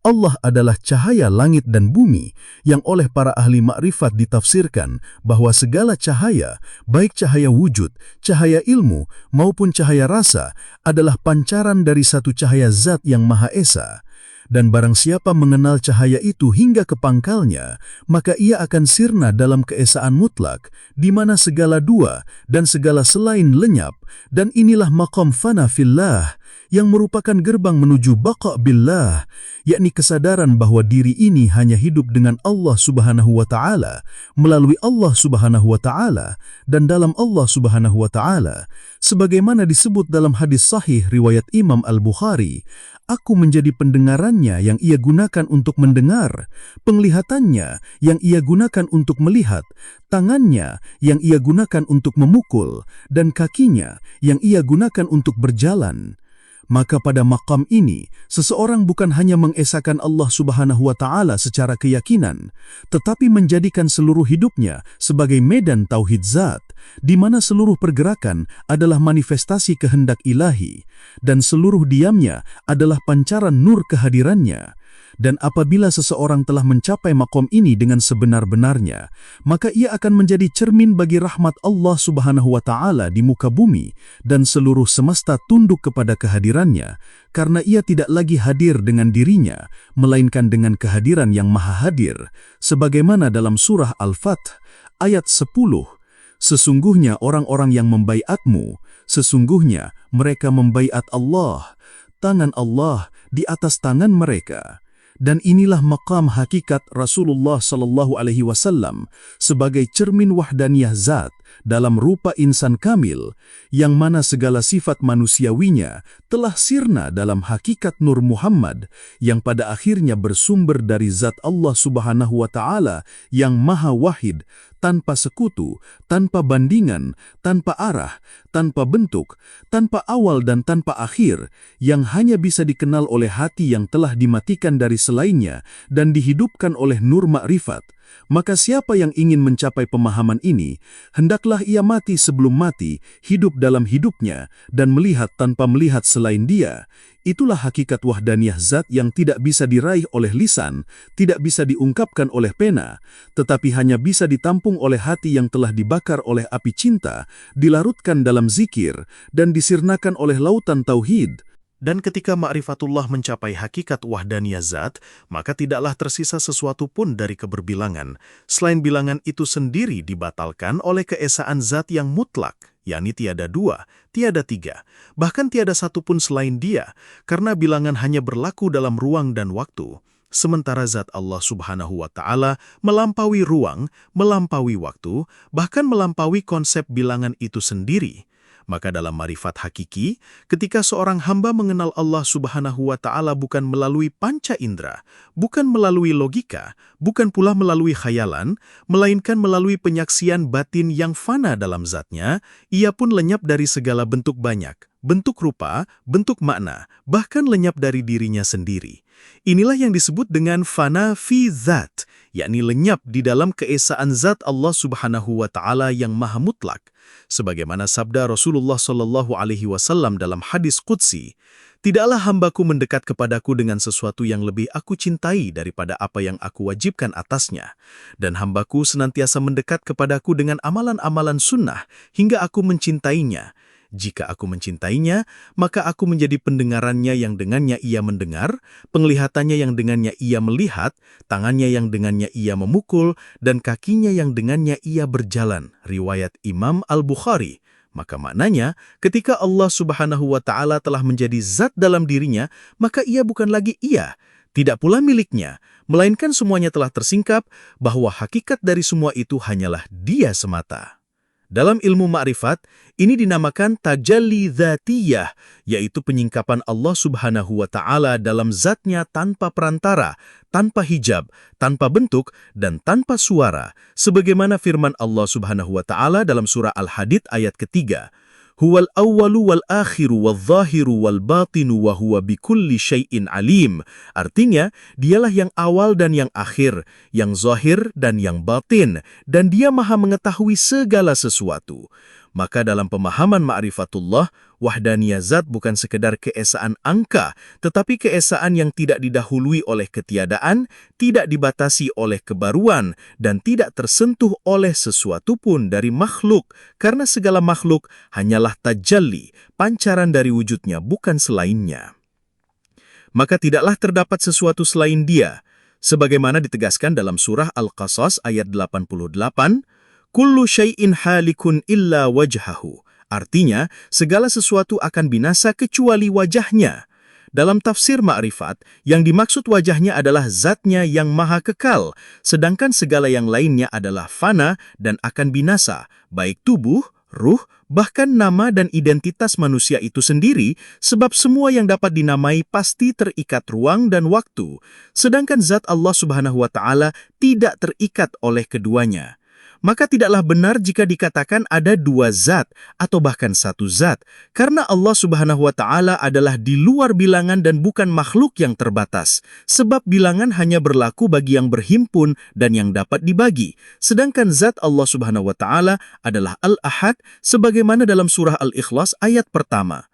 Allah adalah cahaya langit dan bumi, yang oleh para ahli makrifat ditafsirkan bahwa segala cahaya, baik cahaya wujud, cahaya ilmu, maupun cahaya rasa, adalah pancaran dari satu cahaya zat yang Maha Esa. Dan barang siapa mengenal cahaya itu hingga ke pangkalnya, maka ia akan sirna dalam keesaan mutlak, di mana segala dua dan segala selain lenyap. Dan inilah maqam fana fillah, yang merupakan gerbang menuju baqa billah, yakni kesadaran bahwa diri ini hanya hidup dengan Allah Subhanahu wa Ta'ala, melalui Allah Subhanahu wa Ta'ala, dan dalam Allah Subhanahu wa Ta'ala. Sebagaimana disebut dalam hadis sahih riwayat Imam Al-Bukhari, aku menjadi pendengarannya yang ia gunakan untuk mendengar, penglihatannya yang ia gunakan untuk melihat, tangannya yang ia gunakan untuk memukul, dan kakinya yang ia gunakan untuk berjalan. Maka pada maqam ini, seseorang bukan hanya mengesahkan Allah Subhanahu wa Ta'ala secara keyakinan, tetapi menjadikan seluruh hidupnya sebagai medan tauhid zat, di mana seluruh pergerakan adalah manifestasi kehendak ilahi, dan seluruh diamnya adalah pancaran nur kehadirannya. Dan apabila seseorang telah mencapai maqam ini dengan sebenar-benarnya, maka ia akan menjadi cermin bagi rahmat Allah Subhanahu wa Ta'ala di muka bumi, dan seluruh semesta tunduk kepada kehadirannya, karena ia tidak lagi hadir dengan dirinya, melainkan dengan kehadiran yang maha hadir, sebagaimana dalam surah Al-Fath ayat 10. Sesungguhnya orang-orang yang membaiatmu, sesungguhnya mereka membaiat Allah, tangan Allah di atas tangan mereka. Dan inilah maqam hakikat Rasulullah SAW sebagai cermin wahdaniyah zat dalam rupa insan kamil, yang mana segala sifat manusiawinya telah sirna dalam hakikat Nur Muhammad, yang pada akhirnya bersumber dari zat Allah Subhanahu wa Ta'ala yang maha wahid, tanpa sekutu, tanpa bandingan, tanpa arah, tanpa bentuk, tanpa awal dan tanpa akhir, yang hanya bisa dikenal oleh hati yang telah dimatikan dari selainnya dan dihidupkan oleh nur makrifat. Maka siapa yang ingin mencapai pemahaman ini, hendaklah ia mati sebelum mati, hidup dalam hidupnya, dan melihat tanpa melihat selain Dia. Itulah hakikat wahdaniyah zat yang tidak bisa diraih oleh lisan, tidak bisa diungkapkan oleh pena, tetapi hanya bisa ditampung oleh hati yang telah dibakar oleh api cinta, dilarutkan dalam zikir, dan disirnakan oleh lautan tauhid. Dan ketika ma'rifatullah mencapai hakikat wahdaniyah zat, maka tidaklah tersisa sesuatu pun dari keberbilangan, selain bilangan itu sendiri dibatalkan oleh keesaan zat yang mutlak, yakni tiada dua, tiada tiga, bahkan tiada satu pun selain Dia, karena bilangan hanya berlaku dalam ruang dan waktu. Sementara zat Allah Subhanahu wa Ta'ala melampaui ruang, melampaui waktu, bahkan melampaui konsep bilangan itu sendiri. Maka dalam marifat hakiki, ketika seorang hamba mengenal Allah Subhanahu wa Ta'ala bukan melalui panca indera, bukan melalui logika, bukan pula melalui khayalan, melainkan melalui penyaksian batin yang fana dalam zatnya, ia pun lenyap dari segala bentuk banyak, bentuk rupa, bentuk makna, bahkan lenyap dari dirinya sendiri. Inilah yang disebut dengan fana fi zat, yakni lenyap di dalam keesaan zat Allah Subhanahu wa Ta'ala yang maha mutlak. Sebagaimana sabda Rasulullah SAW dalam hadis qudsi, "Tidaklah hambaku mendekat kepadaku dengan sesuatu yang lebih aku cintai daripada apa yang aku wajibkan atasnya, dan hambaku senantiasa mendekat kepadaku dengan amalan-amalan sunnah hingga aku mencintainya. Jika aku mencintainya, maka aku menjadi pendengarannya yang dengannya ia mendengar, penglihatannya yang dengannya ia melihat, tangannya yang dengannya ia memukul, dan kakinya yang dengannya ia berjalan." Riwayat Imam Al-Bukhari. Maka maknanya, ketika Allah Subhanahu wa Ta'ala telah menjadi zat dalam dirinya, maka ia bukan lagi ia, tidak pula miliknya, melainkan semuanya telah tersingkap bahwa hakikat dari semua itu hanyalah Dia semata. Dalam ilmu ma'rifat, ini dinamakan tajalli dzatiyah, yaitu penyingkapan Allah Subhanahu wa Ta'ala dalam zatnya tanpa perantara, tanpa hijab, tanpa bentuk, dan tanpa suara, sebagaimana firman Allah Subhanahu wa Ta'ala dalam surah Al-Hadid ayat ketiga, "Huwal awwalu wal akhiru wal zahiru wal batinu wa huwa bikulli syai'in alim." Artinya, Dialah yang awal dan yang akhir, yang zahir dan yang batin, dan Dia maha mengetahui segala sesuatu. Maka dalam pemahaman ma'rifatullah, wahdaniyah zat bukan sekedar keesaan angka, tetapi keesaan yang tidak didahului oleh ketiadaan, tidak dibatasi oleh kebaruan, dan tidak tersentuh oleh sesuatu pun dari makhluk, karena segala makhluk hanyalah tajalli, pancaran dari wujudnya, bukan selainnya. Maka tidaklah terdapat sesuatu selain Dia, sebagaimana ditegaskan dalam surah Al-Qasas ayat 88, "Kullu syai'in halikun illa wajhahu." Artinya, segala sesuatu akan binasa kecuali wajahnya. Dalam tafsir ma'rifat, yang dimaksud wajahnya adalah zatnya yang maha kekal, sedangkan segala yang lainnya adalah fana dan akan binasa, baik tubuh, ruh, bahkan nama dan identitas manusia itu sendiri, sebab semua yang dapat dinamai pasti terikat ruang dan waktu, sedangkan zat Allah Subhanahu wa Ta'ala tidak terikat oleh keduanya. Maka tidaklah benar jika dikatakan ada dua zat atau bahkan satu zat, karena Allah Subhanahu wa Ta'ala adalah di luar bilangan dan bukan makhluk yang terbatas, sebab bilangan hanya berlaku bagi yang berhimpun dan yang dapat dibagi, sedangkan zat Allah Subhanahu wa Ta'ala adalah Al-Ahad sebagaimana dalam surah Al-Ikhlas ayat pertama.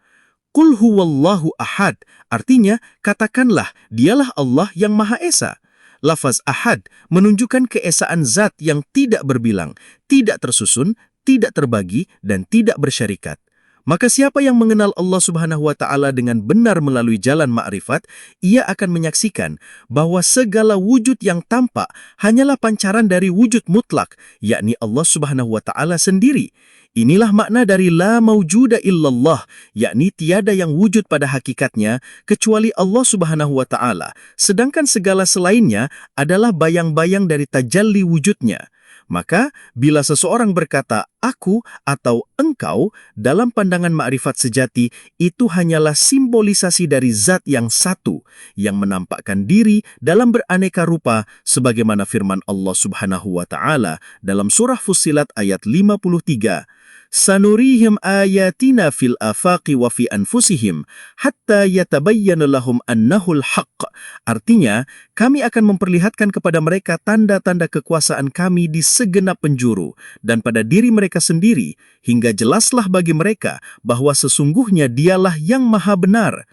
"Qul huwallahu ahad," artinya katakanlah Dialah Allah yang Maha Esa. Lafaz ahad menunjukkan keesaan zat yang tidak berbilang, tidak tersusun, tidak terbagi, dan tidak bersyarikat. Maka siapa yang mengenal Allah Subhanahu wa Ta'ala dengan benar melalui jalan ma'rifat, ia akan menyaksikan bahwa segala wujud yang tampak hanyalah pancaran dari wujud mutlak, yakni Allah Subhanahu wa Ta'ala sendiri. Inilah makna dari la maujuda illallah, yakni tiada yang wujud pada hakikatnya kecuali Allah Subhanahu wa Ta'ala, sedangkan segala selainnya adalah bayang-bayang dari tajalli wujudnya. Maka, bila seseorang berkata, "aku" atau engkau, dalam pandangan ma'rifat sejati, itu hanyalah simbolisasi dari zat yang satu, yang menampakkan diri dalam beraneka rupa, sebagaimana firman Allah Subhanahu wa Ta'ala dalam surah Fussilat ayat 53. Sanurihim ayatina fil afaqi wa fi anfusihim hatta yatabayyana lahum annahul haqq. Artinya, kami akan memperlihatkan kepada mereka tanda-tanda kekuasaan kami di segenap penjuru dan pada diri mereka sendiri, hingga jelaslah bagi mereka bahwa sesungguhnya dialah yang maha benar.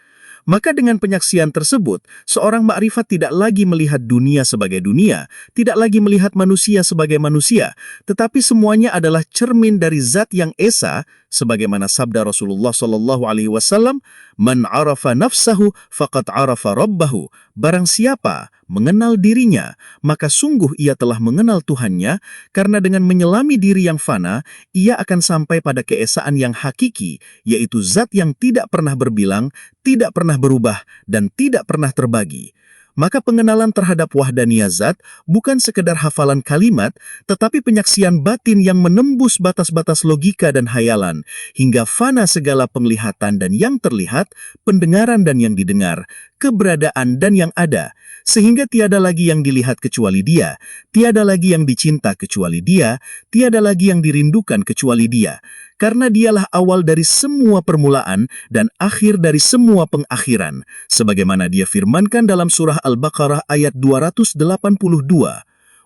Maka dengan penyaksian tersebut, seorang ma'rifat tidak lagi melihat dunia sebagai dunia, tidak lagi melihat manusia sebagai manusia, tetapi semuanya adalah cermin dari zat yang esa, sebagaimana sabda Rasulullah SAW, "Man arafa nafsahu faqad arafa rabbahu." Barang siapa mengenal dirinya, maka sungguh ia telah mengenal Tuhannya, karena dengan menyelami diri yang fana, ia akan sampai pada keesaan yang hakiki, yaitu zat yang tidak pernah berbilang, tidak pernah berubah, dan tidak pernah terbagi. Maka pengenalan terhadap wahdaniyah zat bukan sekedar hafalan kalimat, tetapi penyaksian batin yang menembus batas-batas logika dan hayalan, hingga fana segala penglihatan dan yang terlihat, pendengaran dan yang didengar, keberadaan dan yang ada, sehingga tiada lagi yang dilihat kecuali Dia, tiada lagi yang dicinta kecuali Dia, tiada lagi yang dirindukan kecuali Dia. Karena dialah awal dari semua permulaan dan akhir dari semua pengakhiran. Sebagaimana dia firmankan dalam surah Al-Baqarah ayat 282.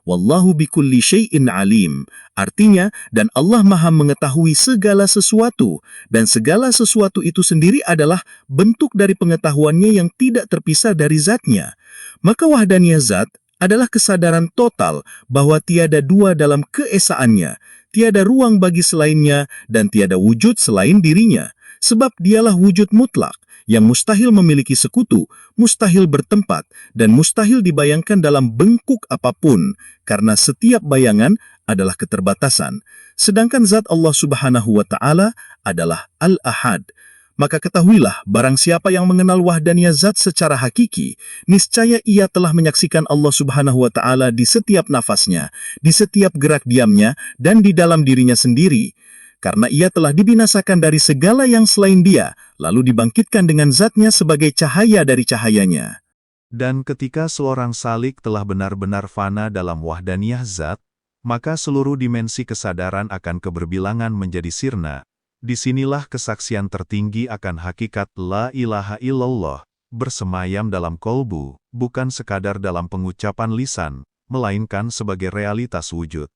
Wallahu bikulli syai'in alim. Artinya, dan Allah maha mengetahui segala sesuatu. Dan segala sesuatu itu sendiri adalah bentuk dari pengetahuannya yang tidak terpisah dari zatnya. Maka wahdaniyah zat adalah kesadaran total bahwa tiada dua dalam keesaannya, tiada ruang bagi selainnya, dan tiada wujud selain dirinya. Sebab dialah wujud mutlak, yang mustahil memiliki sekutu, mustahil bertempat, dan mustahil dibayangkan dalam bentuk apapun, karena setiap bayangan adalah keterbatasan. Sedangkan zat Allah Subhanahu wa Ta'ala adalah Al-Ahad. Maka ketahuilah, barang siapa yang mengenal wahdaniyah zat secara hakiki, niscaya ia telah menyaksikan Allah Subhanahu wa Ta'ala di setiap nafasnya, di setiap gerak diamnya, dan di dalam dirinya sendiri. Karena ia telah dibinasakan dari segala yang selain Dia, lalu dibangkitkan dengan zatnya sebagai cahaya dari cahayanya. Dan ketika seorang salik telah benar-benar fana dalam wahdaniyah zat, maka seluruh dimensi kesadaran akan keberbilangan menjadi sirna. Disinilah kesaksian tertinggi akan hakikat La ilaha illallah bersemayam dalam kolbu, bukan sekadar dalam pengucapan lisan, melainkan sebagai realitas wujud.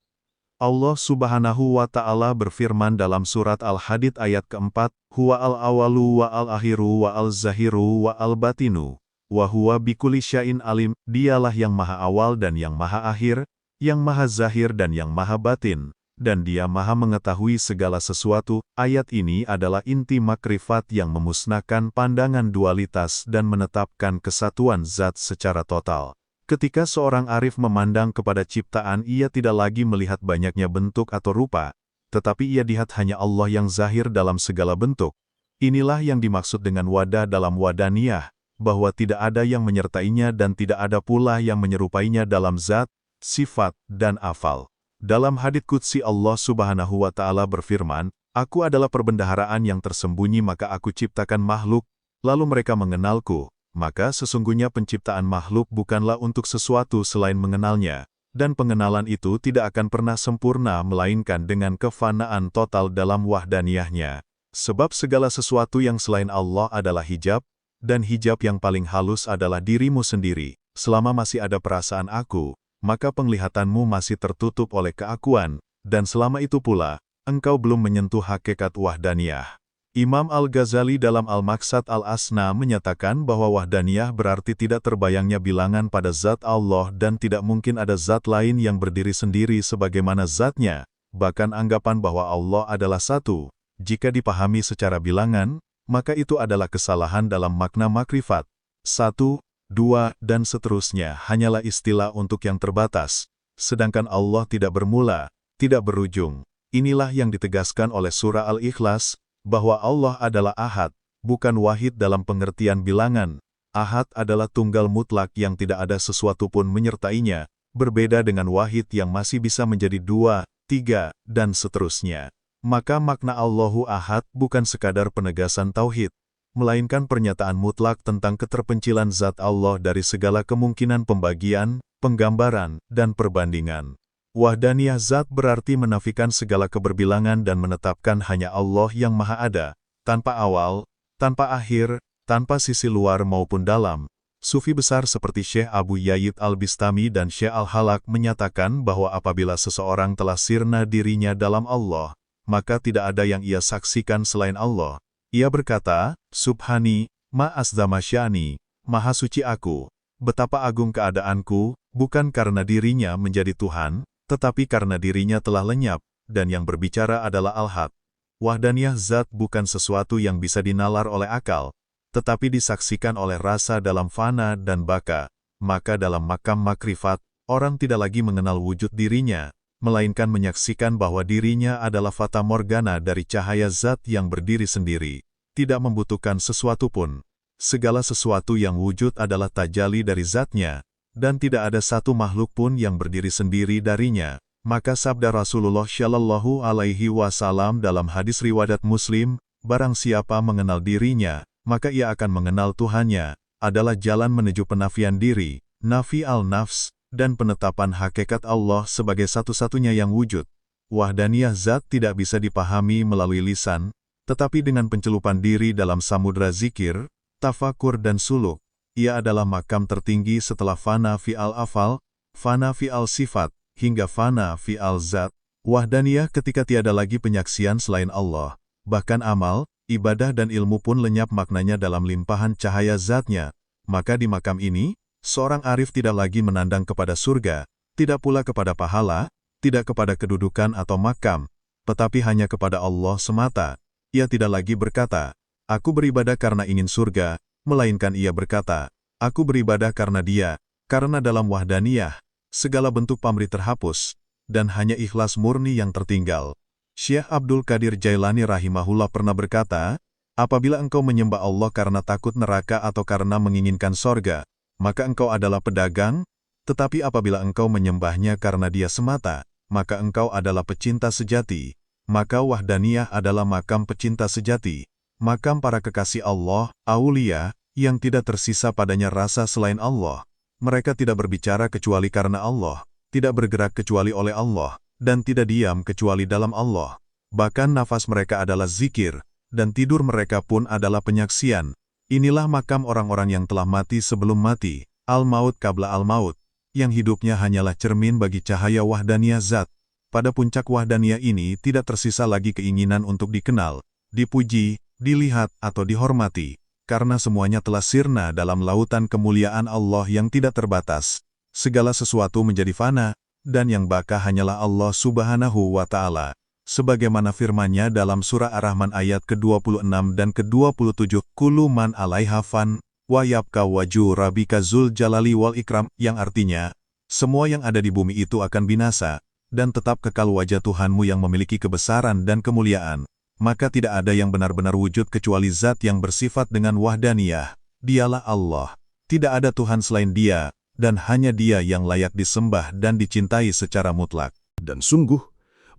Allah Subhanahu wa Ta'ala berfirman dalam surat Al-Hadid ayat keempat, Huwa al-awalu wa al-akhiru wa al-zahiru wa al-batinu, wa huwa bikulli syai'in alim. Dialah yang maha awal dan yang maha akhir, yang maha zahir dan yang maha batin, dan Dia maha mengetahui segala sesuatu. Ayat ini adalah inti makrifat yang memusnahkan pandangan dualitas dan menetapkan kesatuan zat secara total. Ketika seorang arif memandang kepada ciptaan, ia tidak lagi melihat banyaknya bentuk atau rupa, tetapi ia lihat hanya Allah yang zahir dalam segala bentuk. Inilah yang dimaksud dengan wadah dalam wahdaniyah, bahwa tidak ada yang menyertainya dan tidak ada pula yang menyerupainya dalam zat, sifat, dan afal. Dalam hadits qudsi Allah Subhanahu wa Ta'ala berfirman, Aku adalah perbendaharaan yang tersembunyi, maka aku ciptakan makhluk, lalu mereka mengenalku. Maka sesungguhnya penciptaan makhluk bukanlah untuk sesuatu selain mengenalnya, dan pengenalan itu tidak akan pernah sempurna melainkan dengan kefanaan total dalam wahdaniyahnya. Sebab segala sesuatu yang selain Allah adalah hijab, dan hijab yang paling halus adalah dirimu sendiri. Selama masih ada perasaan aku, maka penglihatanmu masih tertutup oleh keakuan, dan selama itu pula, engkau belum menyentuh hakikat wahdaniyah. Imam Al-Ghazali dalam Al-Maqsad Al-Asna menyatakan bahwa wahdaniyah berarti tidak terbayangnya bilangan pada zat Allah dan tidak mungkin ada zat lain yang berdiri sendiri sebagaimana zatnya. Bahkan anggapan bahwa Allah adalah satu, jika dipahami secara bilangan, maka itu adalah kesalahan dalam makna makrifat. Satu, dua, dan seterusnya hanyalah istilah untuk yang terbatas, sedangkan Allah tidak bermula, tidak berujung. Inilah yang ditegaskan oleh surah Al-Ikhlas, bahwa Allah adalah ahad, bukan wahid dalam pengertian bilangan. Ahad adalah tunggal mutlak yang tidak ada sesuatu pun menyertainya, berbeda dengan wahid yang masih bisa menjadi dua, tiga, dan seterusnya. Maka makna Allahu Ahad bukan sekadar penegasan tauhid, melainkan pernyataan mutlak tentang keterpencilan zat Allah dari segala kemungkinan pembagian, penggambaran, dan perbandingan. Wahdaniyah zat berarti menafikan segala keberbilangan dan menetapkan hanya Allah yang Maha Ada, tanpa awal, tanpa akhir, tanpa sisi luar maupun dalam. Sufi besar seperti Syekh Abu Yayyid Al-Bistami dan Syekh Al-Halak menyatakan bahwa apabila seseorang telah sirna dirinya dalam Allah, maka tidak ada yang ia saksikan selain Allah. Ia berkata, Subhani, ma azdama sya'ni, maha suci aku, betapa agung keadaanku, bukan karena dirinya menjadi Tuhan, tetapi karena dirinya telah lenyap, dan yang berbicara adalah Al-Had. Wahdaniyah zat bukan sesuatu yang bisa dinalar oleh akal, tetapi disaksikan oleh rasa dalam fana dan baka. Maka dalam makam makrifat, orang tidak lagi mengenal wujud dirinya, melainkan menyaksikan bahwa dirinya adalah fata morgana dari cahaya zat yang berdiri sendiri, tidak membutuhkan sesuatu pun. Segala sesuatu yang wujud adalah tajali dari zatnya, dan tidak ada satu makhluk pun yang berdiri sendiri darinya. Maka sabda Rasulullah Shallallahu Alaihi Wasallam dalam hadis riwayat Muslim, barang siapa mengenal dirinya, maka ia akan mengenal Tuhannya, adalah jalan menuju penafian diri, nafi al-nafs, dan penetapan hakikat Allah sebagai satu-satunya yang wujud. Wahdaniyah zat tidak bisa dipahami melalui lisan, tetapi dengan pencelupan diri dalam samudra zikir, tafakur dan suluk. Ia adalah makam tertinggi setelah fana fi al-afal, fana fi al-sifat, hingga fana fi al-zat. Wahdaniyah ketika tiada lagi penyaksian selain Allah. Bahkan amal, ibadah dan ilmu pun lenyap maknanya dalam limpahan cahaya zatnya. Maka di makam ini, seorang arif tidak lagi menandang kepada surga, tidak pula kepada pahala, tidak kepada kedudukan atau makam, tetapi hanya kepada Allah semata. Ia tidak lagi berkata, aku beribadah karena ingin surga, melainkan ia berkata, aku beribadah karena Dia, karena dalam wahdaniyah, segala bentuk pamrih terhapus, dan hanya ikhlas murni yang tertinggal. Syekh Abdul Qadir Jailani rahimahullah pernah berkata, apabila engkau menyembah Allah karena takut neraka atau karena menginginkan sorga, maka engkau adalah pedagang, tetapi apabila engkau menyembahnya karena Dia semata, maka engkau adalah pecinta sejati. Maka wahdaniyah adalah makam pecinta sejati, makam para kekasih Allah, aulia, yang tidak tersisa padanya rasa selain Allah. Mereka tidak berbicara kecuali karena Allah, tidak bergerak kecuali oleh Allah, dan tidak diam kecuali dalam Allah. Bahkan nafas mereka adalah zikir, dan tidur mereka pun adalah penyaksian. Inilah makam orang-orang yang telah mati sebelum mati, al-maut qabla al-maut, yang hidupnya hanyalah cermin bagi cahaya wahdaniyah zat. Pada puncak wahdaniyah ini tidak tersisa lagi keinginan untuk dikenal, dipuji, dilihat, atau dihormati, karena semuanya telah sirna dalam lautan kemuliaan Allah yang tidak terbatas. Segala sesuatu menjadi fana, dan yang baka hanyalah Allah Subhanahu wa Ta'ala. Sebagaimana firman-Nya dalam surah Ar-Rahman ayat ke-26 dan ke-27, Kullu man 'alaiha fan, wa yabqa wajhu rabbika dzul jalali wal ikram, yang artinya, semua yang ada di bumi itu akan binasa, dan tetap kekal wajah Tuhanmu yang memiliki kebesaran dan kemuliaan. Maka tidak ada yang benar-benar wujud kecuali zat yang bersifat dengan wahdaniyah. Dialah Allah. Tidak ada Tuhan selain Dia, dan hanya Dia yang layak disembah dan dicintai secara mutlak. Dan sungguh,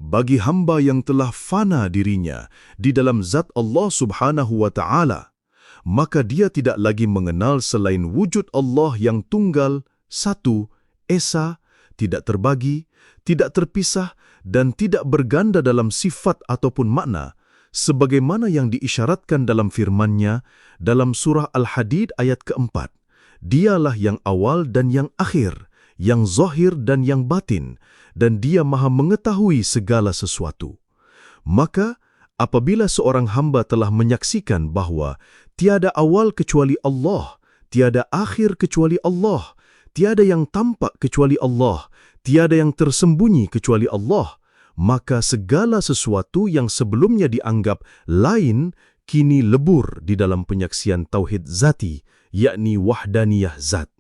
bagi hamba yang telah fana dirinya di dalam zat Allah Subhanahu wa Ta'ala, maka dia tidak lagi mengenal selain wujud Allah yang tunggal, satu, esa, tidak terbagi, tidak terpisah, dan tidak berganda dalam sifat ataupun makna, sebagaimana yang diisyaratkan dalam firman-Nya dalam surah Al-Hadid ayat ke-4. Dialah yang awal dan yang akhir, yang zahir dan yang batin, dan Dia maha mengetahui segala sesuatu. Maka, apabila seorang hamba telah menyaksikan bahwa tiada awal kecuali Allah, tiada akhir kecuali Allah, tiada yang tampak kecuali Allah, tiada yang tersembunyi kecuali Allah, maka segala sesuatu yang sebelumnya dianggap lain, kini lebur di dalam penyaksian tauhid zati, yakni wahdaniyah zat.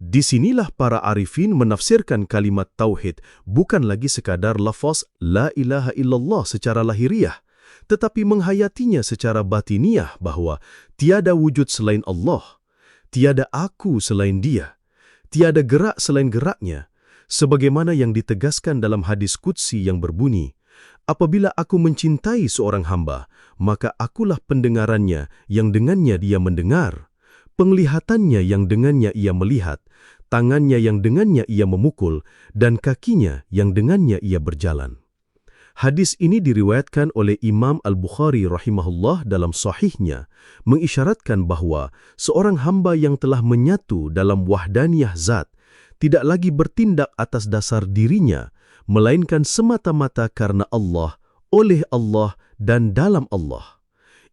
Disinilah para arifin menafsirkan kalimat tauhid bukan lagi sekadar lafaz la ilaha illallah secara lahiriah, tetapi menghayatinya secara batiniah bahwa tiada wujud selain Allah, tiada aku selain Dia, tiada gerak selain geraknya, sebagaimana yang ditegaskan dalam hadis qudsi yang berbunyi, Apabila aku mencintai seorang hamba, maka akulah pendengarannya yang dengannya dia mendengar, penglihatannya yang dengannya ia melihat, tangannya yang dengannya ia memukul, dan kakinya yang dengannya ia berjalan. Hadis ini diriwayatkan oleh Imam Al-Bukhari rahimahullah dalam sahihnya, mengisyaratkan bahwa seorang hamba yang telah menyatu dalam wahdaniyah zat tidak lagi bertindak atas dasar dirinya, melainkan semata-mata karena Allah, oleh Allah, dan dalam Allah.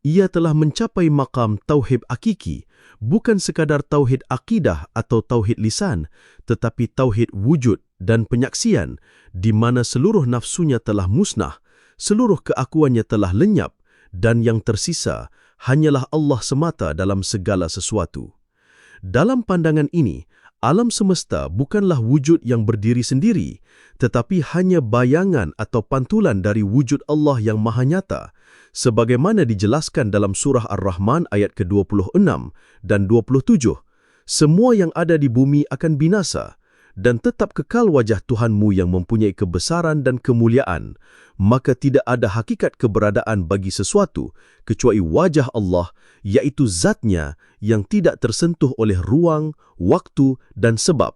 Ia telah mencapai maqam tauhid hakiki, bukan sekadar tauhid akidah atau tauhid lisan, tetapi tauhid wujud dan penyaksian, di mana seluruh nafsunya telah musnah, seluruh keakuannya telah lenyap, dan yang tersisa hanyalah Allah semata dalam segala sesuatu. Dalam pandangan ini, alam semesta bukanlah wujud yang berdiri sendiri, tetapi hanya bayangan atau pantulan dari wujud Allah yang maha nyata, sebagaimana dijelaskan dalam surah Ar-Rahman ayat ke-26 dan 27. Semua yang ada di bumi akan binasa, dan tetap kekal wajah Tuhanmu yang mempunyai kebesaran dan kemuliaan, maka tidak ada hakikat keberadaan bagi sesuatu kecuali wajah Allah, yaitu zatnya yang tidak tersentuh oleh ruang, waktu, dan sebab.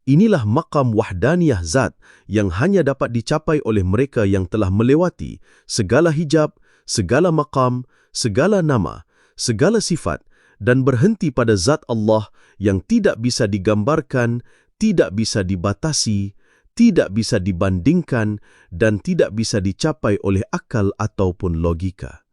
Inilah maqam wahdaniyah zat yang hanya dapat dicapai oleh mereka yang telah melewati segala hijab, segala maqam, segala nama, segala sifat, dan berhenti pada zat Allah yang tidak bisa digambarkan, tidak bisa dibatasi, tidak bisa dibandingkan, dan tidak bisa dicapai oleh akal ataupun logika.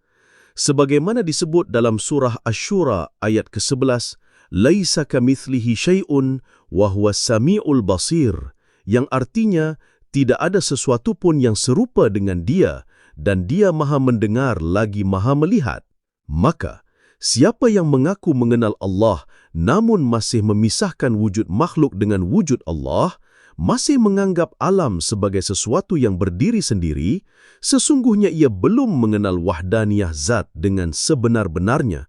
Sebagaimana disebut dalam surah Asy-Syura ayat ke-11, "Laisa kamitslihi syai'un wa huwas samiul basir", yang artinya tidak ada sesuatu pun yang serupa dengan Dia, dan Dia Maha mendengar lagi Maha melihat. Maka, siapa yang mengaku mengenal Allah namun masih memisahkan wujud makhluk dengan wujud Allah, masih menganggap alam sebagai sesuatu yang berdiri sendiri, sesungguhnya ia belum mengenal wahdaniyah zat dengan sebenar-benarnya.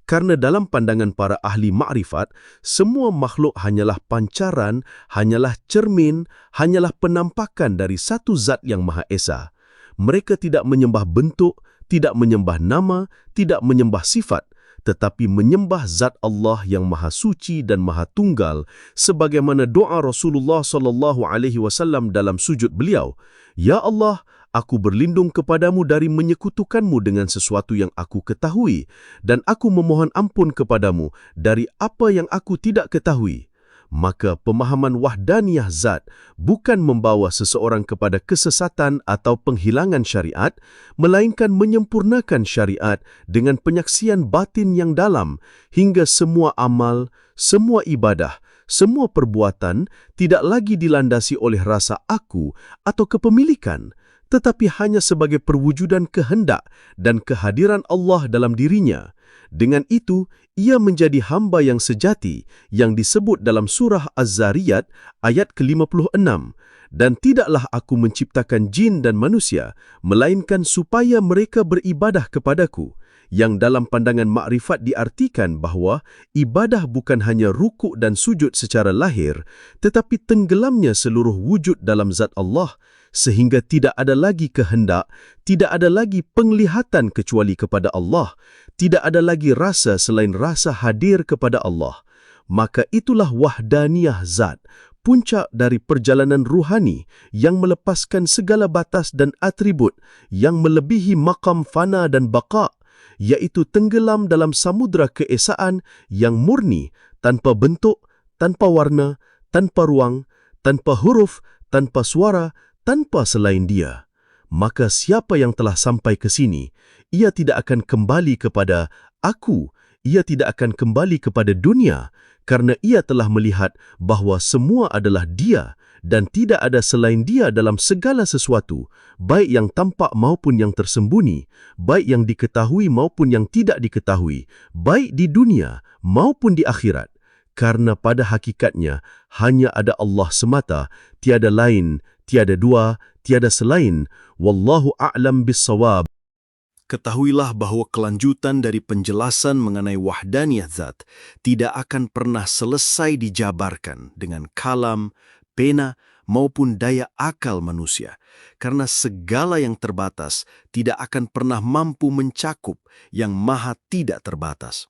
Karena dalam pandangan para ahli ma'rifat, semua makhluk hanyalah pancaran, hanyalah cermin, hanyalah penampakan dari satu zat yang Maha Esa. Mereka tidak menyembah bentuk, tidak menyembah nama, tidak menyembah sifat, tetapi menyembah zat Allah yang Maha Suci dan Maha Tunggal, sebagaimana doa Rasulullah SAW dalam sujud beliau, "Ya Allah, aku berlindung kepadamu dari menyekutukanmu dengan sesuatu yang aku ketahui, dan aku memohon ampun kepadamu dari apa yang aku tidak ketahui." Maka pemahaman wahdaniyah zat bukan membawa seseorang kepada kesesatan atau penghilangan syariat, melainkan menyempurnakan syariat dengan penyaksian batin yang dalam, hingga semua amal, semua ibadah, semua perbuatan tidak lagi dilandasi oleh rasa aku atau kepemilikan, tetapi hanya sebagai perwujudan kehendak dan kehadiran Allah dalam dirinya. Dengan itu, ia menjadi hamba yang sejati yang disebut dalam surah Az-Zariyat ayat ke-56. Dan tidaklah aku menciptakan jin dan manusia, melainkan supaya mereka beribadah kepadaku. Yang dalam pandangan makrifat diartikan bahawa ibadah bukan hanya rukuk dan sujud secara lahir, tetapi tenggelamnya seluruh wujud dalam zat Allah, sehingga tidak ada lagi kehendak, tidak ada lagi penglihatan kecuali kepada Allah, tidak ada lagi rasa selain rasa hadir kepada Allah. Maka itulah wahdaniyah zat, puncak dari perjalanan ruhani yang melepaskan segala batas dan atribut yang melebihi maqam fana dan baqa', iaitu tenggelam dalam samudra keesaan yang murni, tanpa bentuk, tanpa warna, tanpa ruang, tanpa huruf, tanpa suara, tanpa selain Dia. Maka siapa yang telah sampai ke sini, ia tidak akan kembali kepada aku, ia tidak akan kembali kepada dunia, karena ia telah melihat bahawa semua adalah Dia dan tidak ada selain Dia dalam segala sesuatu, baik yang tampak maupun yang tersembunyi, baik yang diketahui maupun yang tidak diketahui, baik di dunia maupun di akhirat. Karena pada hakikatnya hanya ada Allah semata, tiada lain, tiada dua, tiada selain. Wallahu a'lam bis-shawab. Ketahuilah bahawa kelanjutan dari penjelasan mengenai wahdaniyah zat tidak akan pernah selesai dijabarkan dengan kalam, pena, maupun daya akal manusia, karena segala yang terbatas tidak akan pernah mampu mencakup yang maha tidak terbatas.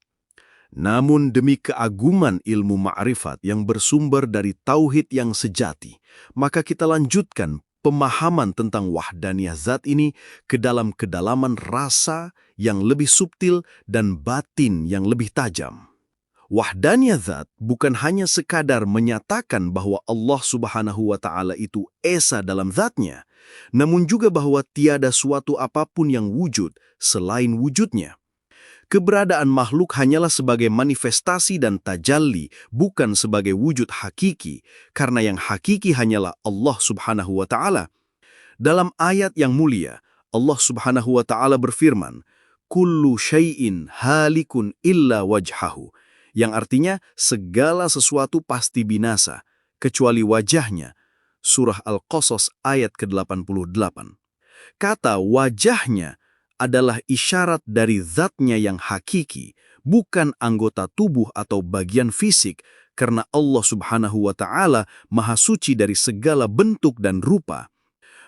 Namun demi keagungan ilmu ma'rifat yang bersumber dari tauhid yang sejati, maka kita lanjutkan pemahaman tentang wahdaniyah zat ini ke dalam kedalaman rasa yang lebih subtil dan batin yang lebih tajam. Wahdaniyah zat bukan hanya sekadar menyatakan bahwa Allah Subhanahu wa Ta'ala itu esa dalam zatnya, namun juga bahwa tiada suatu apapun yang wujud selain wujudnya. Keberadaan makhluk hanyalah sebagai manifestasi dan tajalli, bukan sebagai wujud hakiki, karena yang hakiki hanyalah Allah Subhanahu wa Ta'ala. Dalam ayat yang mulia, Allah Subhanahu wa Ta'ala berfirman, "Kullu syai'in halikun illa wajhahu," yang artinya segala sesuatu pasti binasa, kecuali wajahnya. Surah Al-Qasas ayat ke-88. Kata wajahnya adalah isyarat dari zatnya yang hakiki, bukan anggota tubuh atau bagian fisik, karena Allah Subhanahu wa Ta'ala maha suci dari segala bentuk dan rupa.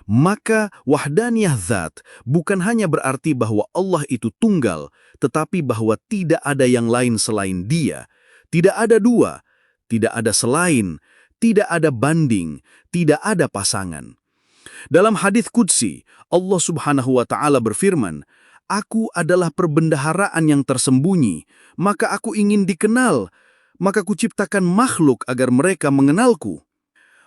Maka wahdaniyah zat bukan hanya berarti bahwa Allah itu tunggal, tetapi bahwa tidak ada yang lain selain Dia. Tidak ada dua, tidak ada selain, tidak ada banding, tidak ada pasangan. Dalam hadits qudsi, Allah Subhanahu wa Ta'ala berfirman, "Aku adalah perbendaharaan yang tersembunyi, maka aku ingin dikenal, maka kuciptakan makhluk agar mereka mengenalku."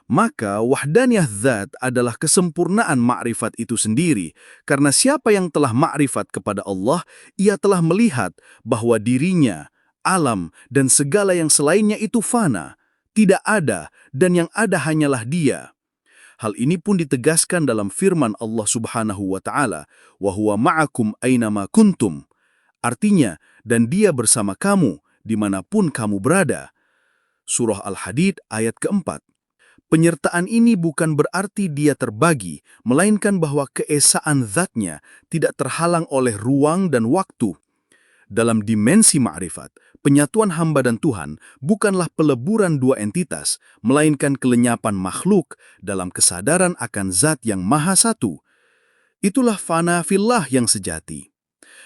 Maka wahdaniyah zat adalah kesempurnaan ma'rifat itu sendiri, karena siapa yang telah ma'rifat kepada Allah, ia telah melihat bahwa dirinya, alam, dan segala yang selainnya itu fana, tidak ada, dan yang ada hanyalah Dia. Hal ini pun ditegaskan dalam firman Allah Subhanahu wa Ta'ala, "Wa huwa ma'akum aynama kuntum." Artinya, dan Dia bersama kamu dimanapun kamu berada. Surah Al-Hadid ayat keempat. Penyertaan ini bukan berarti Dia terbagi, melainkan bahwa keesaan zatnya tidak terhalang oleh ruang dan waktu. Dalam dimensi ma'rifat, penyatuan hamba dan Tuhan bukanlah peleburan dua entitas, melainkan kelenyapan makhluk dalam kesadaran akan zat yang maha satu. Itulah fana fillah yang sejati.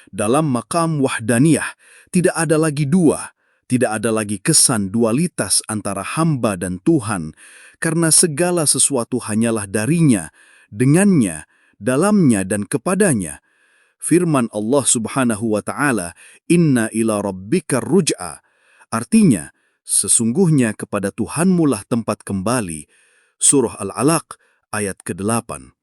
Dalam maqam wahdaniyah, tidak ada lagi dua, tidak ada lagi kesan dualitas antara hamba dan Tuhan, karena segala sesuatu hanyalah darinya, dengannya, dalamnya dan kepadanya. Firman Allah Subhanahu wa Ta'ala, "Inna ila rabbika ruj'a." Artinya, sesungguhnya kepada Tuhanmu lah tempat kembali. Surah Al-Alaq ayat ke-8.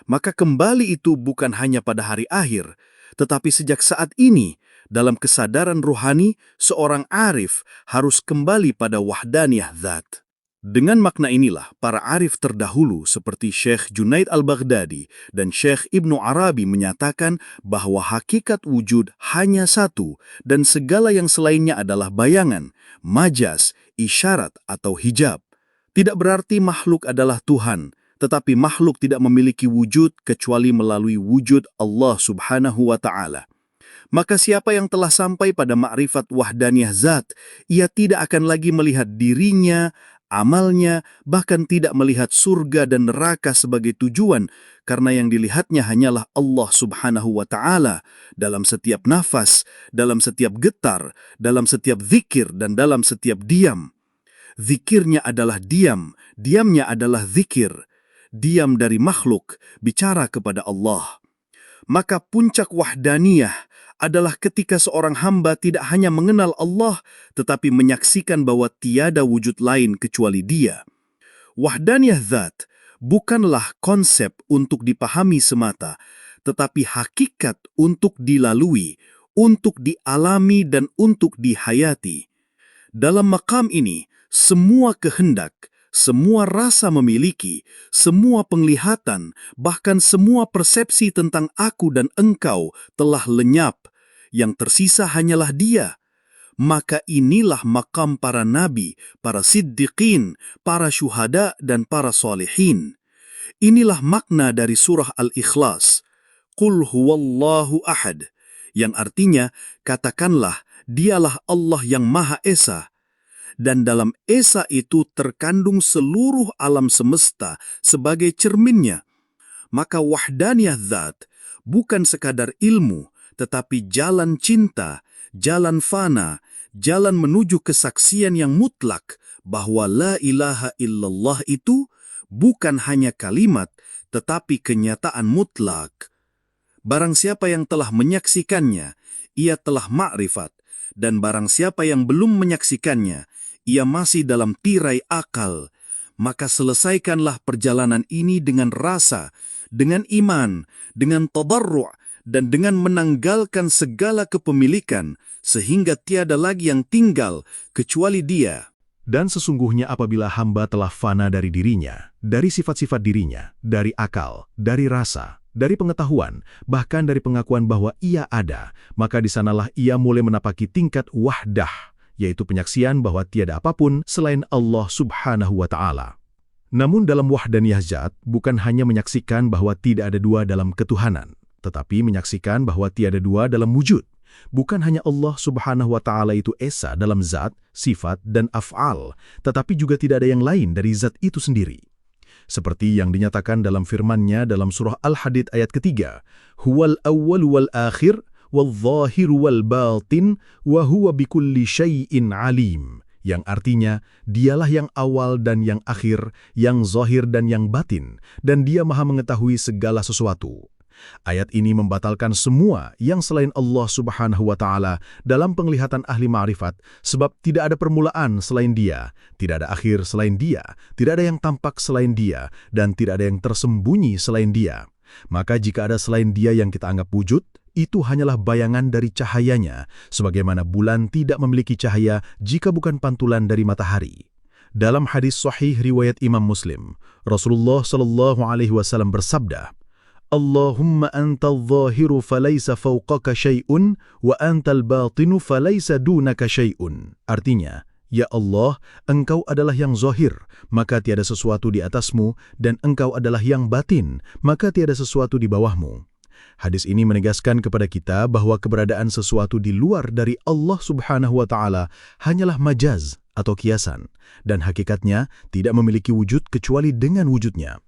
Maka kembali itu bukan hanya pada hari akhir, tetapi sejak saat ini, dalam kesadaran rohani, seorang arif harus kembali pada wahdaniyah zat. Dengan makna inilah, para arif terdahulu seperti Syekh Junaid al-Baghdadi dan Syekh Ibnu Arabi menyatakan bahwa hakikat wujud hanya satu dan segala yang selainnya adalah bayangan, majas, isyarat atau hijab. Tidak berarti makhluk adalah Tuhan, tetapi makhluk tidak memiliki wujud kecuali melalui wujud Allah Subhanahu wa Ta'ala. Maka siapa yang telah sampai pada ma'rifat wahdaniyah zat, ia tidak akan lagi melihat dirinya, amalnya, bahkan tidak melihat surga dan neraka sebagai tujuan, karena yang dilihatnya hanyalah Allah Subhanahu wa Ta'ala dalam setiap nafas, dalam setiap getar, dalam setiap zikir, dan dalam setiap diam. Zikirnya adalah diam, diamnya adalah zikir. Diam dari makhluk, bicara kepada Allah. Maka puncak wahdaniyah adalah ketika seorang hamba tidak hanya mengenal Allah, tetapi menyaksikan bahwa tiada wujud lain kecuali Dia. Wahdaniyah zat bukanlah konsep untuk dipahami semata, tetapi hakikat untuk dilalui, untuk dialami dan untuk dihayati. Dalam maqam ini, semua kehendak, semua rasa memiliki, semua penglihatan, bahkan semua persepsi tentang aku dan engkau telah lenyap. Yang tersisa hanyalah Dia. Maka inilah maqam para nabi, para siddiqin, para syuhada, dan para salihin. Inilah makna dari surah Al-Ikhlas. Qul huwallahu ahad. Yang artinya, katakanlah, Dialah Allah yang Maha Esa. dan dalam Esa itu terkandung seluruh alam semesta sebagai cerminnya. Maka wahdaniyah zat bukan sekadar ilmu, tetapi jalan cinta, jalan fana, jalan menuju kesaksian yang mutlak bahwa la ilaha illallah itu bukan hanya kalimat, tetapi kenyataan mutlak. Barang siapa yang telah menyaksikannya, ia telah ma'rifat, dan barang siapa yang belum menyaksikannya, ia masih dalam tirai akal. Maka selesaikanlah perjalanan ini dengan rasa, dengan iman, dengan tadarru' dan dengan menanggalkan segala kepemilikan, sehingga tiada lagi yang tinggal kecuali Dia. Dan sesungguhnya apabila hamba telah fana dari dirinya, dari sifat-sifat dirinya, dari akal, dari rasa, dari pengetahuan, bahkan dari pengakuan bahwa ia ada, maka di sanalah ia mulai menapaki tingkat wahdah, yaitu penyaksian bahwa tiada apapun selain Allah Subhanahu wa Ta'ala. Namun dalam wahdaniyah zat bukan hanya menyaksikan bahwa tidak ada dua dalam ketuhanan, tetapi menyaksikan bahwa tiada dua dalam wujud. Bukan hanya Allah Subhanahu wa Ta'ala itu esa dalam zat, sifat, dan af'al, tetapi juga tidak ada yang lain dari zat itu sendiri. Seperti yang dinyatakan dalam firman-Nya dalam surah Al-Hadid ayat ketiga, Huwal awwal wal akhir, wal zahir wal batin, wa huwa bikulli syai'in alim. Yang artinya, dialah yang awal dan yang akhir, yang zahir dan yang batin, dan dia maha mengetahui segala sesuatu. Ayat ini membatalkan semua yang selain Allah Subhanahu wa Ta'ala dalam penglihatan ahli ma'rifat, sebab tidak ada permulaan selain Dia, tidak ada akhir selain Dia, tidak ada yang tampak selain Dia, dan tidak ada yang tersembunyi selain Dia. Maka jika ada selain Dia yang kita anggap wujud, itu hanyalah bayangan dari cahayanya, sebagaimana bulan tidak memiliki cahaya jika bukan pantulan dari matahari. Dalam hadis sahih riwayat Imam Muslim, Rasulullah SAW bersabda, Allahumma antal zahiru falaysa fawqaka syai'un wa antal batinu falaysa dunaka syai'un. Artinya, ya Allah, Engkau adalah yang zahir, maka tiada sesuatu di atasmu, dan Engkau adalah yang batin, maka tiada sesuatu di bawahmu. Hadis ini menegaskan kepada kita bahwa keberadaan sesuatu di luar dari Allah Subhanahu wa Ta'ala hanyalah majaz atau kiasan, dan hakikatnya tidak memiliki wujud kecuali dengan wujudnya.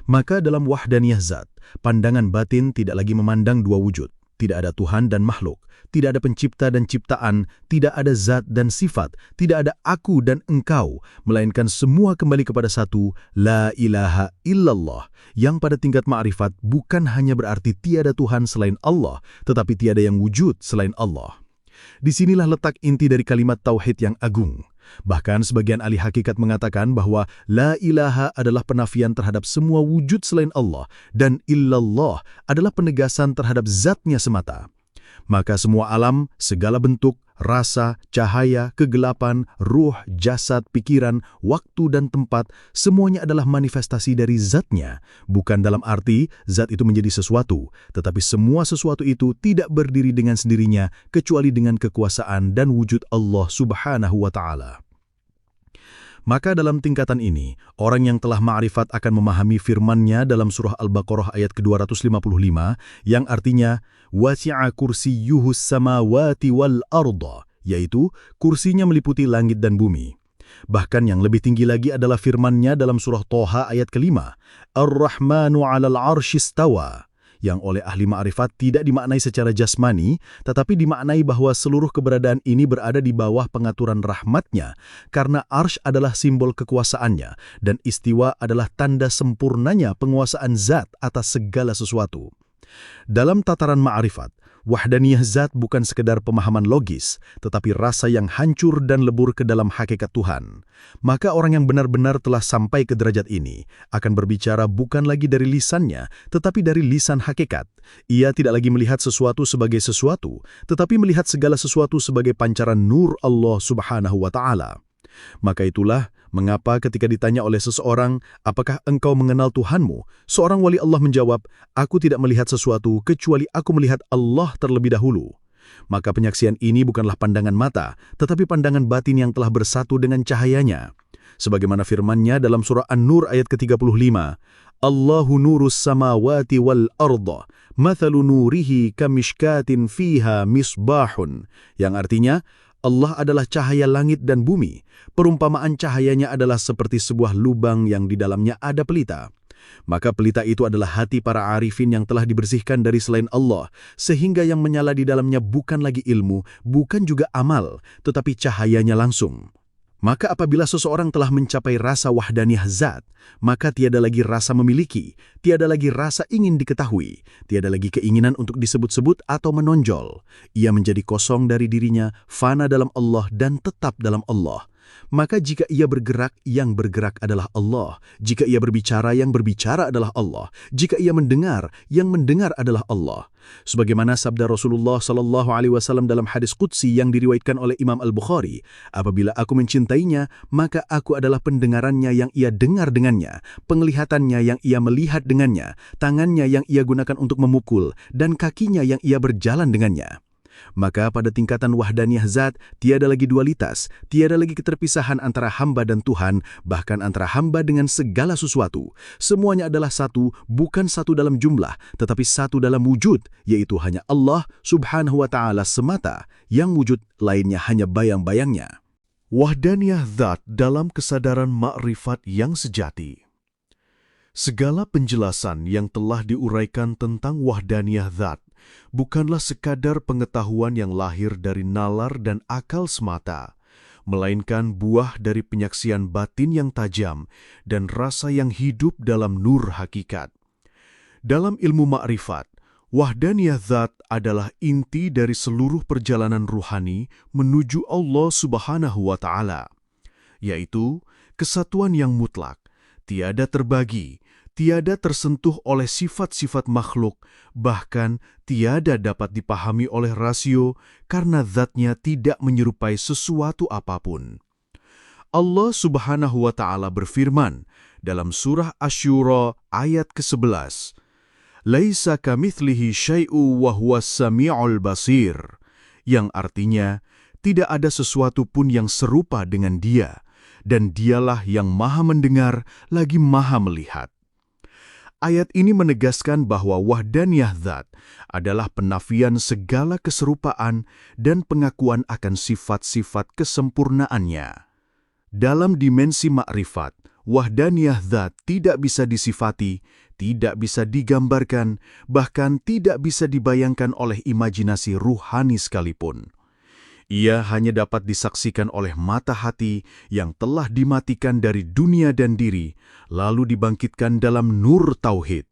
Maka dalam wahdaniyah zat, pandangan batin tidak lagi memandang dua wujud. Tidak ada Tuhan dan makhluk, tidak ada pencipta dan ciptaan, tidak ada zat dan sifat, tidak ada aku dan engkau, melainkan semua kembali kepada satu, la ilaha illallah, yang pada tingkat ma'rifat bukan hanya berarti tiada Tuhan selain Allah, tetapi tiada yang wujud selain Allah. Disinilah letak inti dari kalimat tauhid yang agung. Bahkan sebagian ahli hakikat mengatakan bahwa la ilaha adalah penafian terhadap semua wujud selain Allah dan illallah adalah penegasan terhadap zatnya semata. Maka semua alam, segala bentuk, rasa, cahaya, kegelapan, ruh, jasad, pikiran, waktu dan tempat, semuanya adalah manifestasi dari zatnya. Bukan dalam arti zat itu menjadi sesuatu, tetapi semua sesuatu itu tidak berdiri dengan sendirinya kecuali dengan kekuasaan dan wujud Allah Subhanahu wa Ta'ala. Maka dalam tingkatan ini, orang yang telah ma'rifat akan memahami firman-Nya dalam surah Al-Baqarah ayat ke-255 yang artinya wasi'a kursiyyuhus samawati wal arda, yaitu kursinya meliputi langit dan bumi. Bahkan yang lebih tinggi lagi adalah firman-Nya dalam surah Toha ayat ke-5, Ar-Rahmanu 'alal 'arsy istawa, yang oleh ahli ma'rifat tidak dimaknai secara jasmani, tetapi dimaknai bahwa seluruh keberadaan ini berada di bawah pengaturan rahmat-Nya, karena arsy adalah simbol kekuasaannya, dan istiwa adalah tanda sempurnanya penguasaan zat atas segala sesuatu. Dalam tataran ma'rifat, wahdaniyah zat bukan sekedar pemahaman logis, tetapi rasa yang hancur dan lebur ke dalam hakikat Tuhan. Maka orang yang benar-benar telah sampai ke derajat ini akan berbicara bukan lagi dari lisannya, tetapi dari lisan hakikat. Ia tidak lagi melihat sesuatu sebagai sesuatu, tetapi melihat segala sesuatu sebagai pancaran nur Allah Subhanahu wa Ta'ala. Maka itulah mengapa ketika ditanya oleh seseorang, apakah engkau mengenal Tuhanmu? Seorang wali Allah menjawab, aku tidak melihat sesuatu kecuali aku melihat Allah terlebih dahulu. Maka penyaksian ini bukanlah pandangan mata, tetapi pandangan batin yang telah bersatu dengan cahayanya. Sebagaimana firman-Nya dalam surah An-Nur ayat ke-35, Allahu nurus samawati wal arda, mathalu nurihi kamishkatin fiha misbahun, yang artinya, Allah adalah cahaya langit dan bumi. Perumpamaan cahayanya adalah seperti sebuah lubang yang di dalamnya ada pelita. Maka pelita itu adalah hati para arifin yang telah dibersihkan dari selain Allah, sehingga yang menyala di dalamnya bukan lagi ilmu, bukan juga amal, tetapi cahayanya langsung. Maka apabila seseorang telah mencapai rasa wahdaniyah zat, maka tiada lagi rasa memiliki, tiada lagi rasa ingin diketahui, tiada lagi keinginan untuk disebut-sebut atau menonjol. Ia menjadi kosong dari dirinya, fana dalam Allah dan tetap dalam Allah. Maka jika ia bergerak, yang bergerak adalah Allah. Jika ia berbicara, yang berbicara adalah Allah. Jika ia mendengar, yang mendengar adalah Allah. Sebagaimana sabda Rasulullah SAW dalam hadis qudsi yang diriwayatkan oleh Imam Al-Bukhari, apabila aku mencintainya, maka aku adalah pendengarannya yang ia dengar dengannya, penglihatannya yang ia melihat dengannya, tangannya yang ia gunakan untuk memukul, dan kakinya yang ia berjalan dengannya. Maka pada tingkatan wahdaniyah zat, tiada lagi dualitas, tiada lagi keterpisahan antara hamba dan Tuhan, bahkan antara hamba dengan segala sesuatu. Semuanya adalah satu, bukan satu dalam jumlah, tetapi satu dalam wujud, yaitu hanya Allah Subhanahu wa Ta'ala semata, yang wujud lainnya hanya bayang-bayangnya. Wahdaniyah zat dalam kesadaran ma'rifat yang sejati. Segala penjelasan yang telah diuraikan tentang wahdaniyah zat bukanlah sekadar pengetahuan yang lahir dari nalar dan akal semata, melainkan buah dari penyaksian batin yang tajam dan rasa yang hidup dalam nur hakikat. Dalam ilmu ma'rifat, wahdaniyah zat adalah inti dari seluruh perjalanan ruhani menuju Allah Subhanahu wa Ta'ala, yaitu kesatuan yang mutlak, tiada terbagi, tiada tersentuh oleh sifat-sifat makhluk, bahkan tiada dapat dipahami oleh rasio karena zatnya tidak menyerupai sesuatu apapun. Allah Subhanahu wa Ta'ala berfirman dalam surah Asy-Syura ayat ke-11, "Laisa kamitslihi syai'un wa huwas sami'ul basir," yang artinya tidak ada sesuatu pun yang serupa dengan Dia, dan Dialah yang Maha mendengar lagi Maha melihat. Ayat ini menegaskan bahwa wahdaniyah zat adalah penafian segala keserupaan dan pengakuan akan sifat-sifat kesempurnaannya. Dalam dimensi makrifat, wahdaniyah zat tidak bisa disifati, tidak bisa digambarkan, bahkan tidak bisa dibayangkan oleh imajinasi ruhani sekalipun. Ia hanya dapat disaksikan oleh mata hati yang telah dimatikan dari dunia dan diri, lalu dibangkitkan dalam nur tauhid.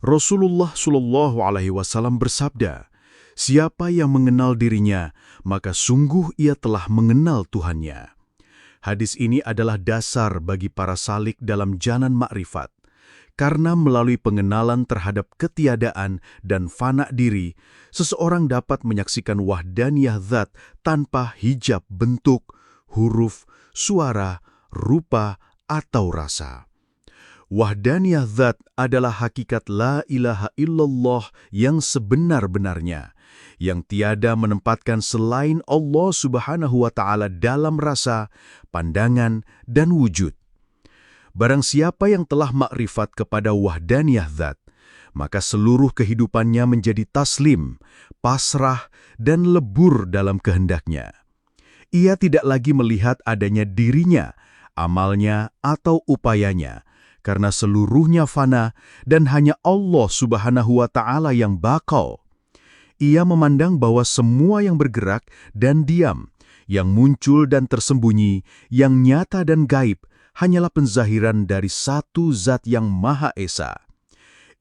Rasulullah SAW bersabda, "Siapa yang mengenal dirinya, maka sungguh ia telah mengenal Tuhannya." Hadis ini adalah dasar bagi para salik dalam jalan makrifat. Karena melalui pengenalan terhadap ketiadaan dan fana diri, seseorang dapat menyaksikan wahdaniyah zat tanpa hijab bentuk, huruf, suara, rupa, atau rasa. Wahdaniyah zat adalah hakikat la ilaha illallah yang sebenar-benarnya, yang tiada menempatkan selain Allah Subhanahu wa Ta'ala dalam rasa, pandangan, dan wujud. Barang siapa yang telah makrifat kepada wahdaniyah zat, maka seluruh kehidupannya menjadi taslim, pasrah, dan lebur dalam kehendaknya. Ia tidak lagi melihat adanya dirinya, amalnya, atau upayanya, karena seluruhnya fana dan hanya Allah Subhanahu wa Ta'ala yang bakal. Ia memandang bahwa semua yang bergerak dan diam, yang muncul dan tersembunyi, yang nyata dan gaib, hanyalah penzahiran dari satu zat yang Maha Esa.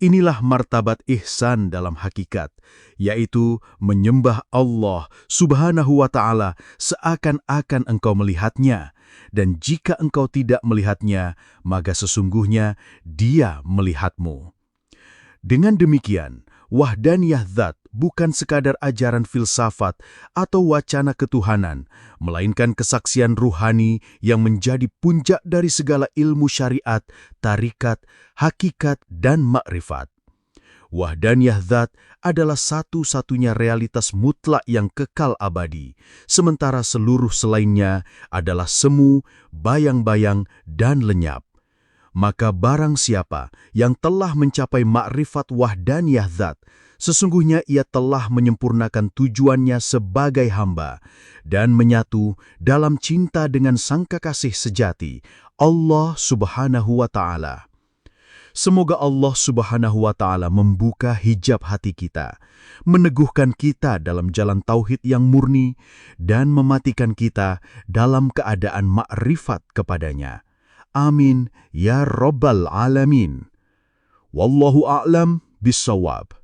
Inilah martabat ihsan dalam hakikat, yaitu menyembah Allah Subhanahu wa Ta'ala seakan-akan engkau melihatnya, dan jika engkau tidak melihatnya, maka sesungguhnya Dia melihatmu. Dengan demikian, wahdaniyah zat bukan sekadar ajaran filsafat atau wacana ketuhanan, melainkan kesaksian ruhani yang menjadi puncak dari segala ilmu syariat, tarikat, hakikat, dan makrifat. Wahdaniyah zat adalah satu-satunya realitas mutlak yang kekal abadi, sementara seluruh selainnya adalah semu, bayang-bayang, dan lenyap. Maka barang siapa yang telah mencapai makrifat wahdaniyah zat, Sesungguhnya ia telah menyempurnakan tujuannya sebagai hamba dan menyatu dalam cinta dengan sang kekasih sejati, Allah Subhanahu wa Ta'ala. Semoga Allah Subhanahu wa Ta'ala membuka hijab hati kita, meneguhkan kita dalam jalan tauhid yang murni, dan mematikan kita dalam keadaan makrifat kepadanya. Amin ya Rabbal Alamin. Wallahu a'lam bissawab.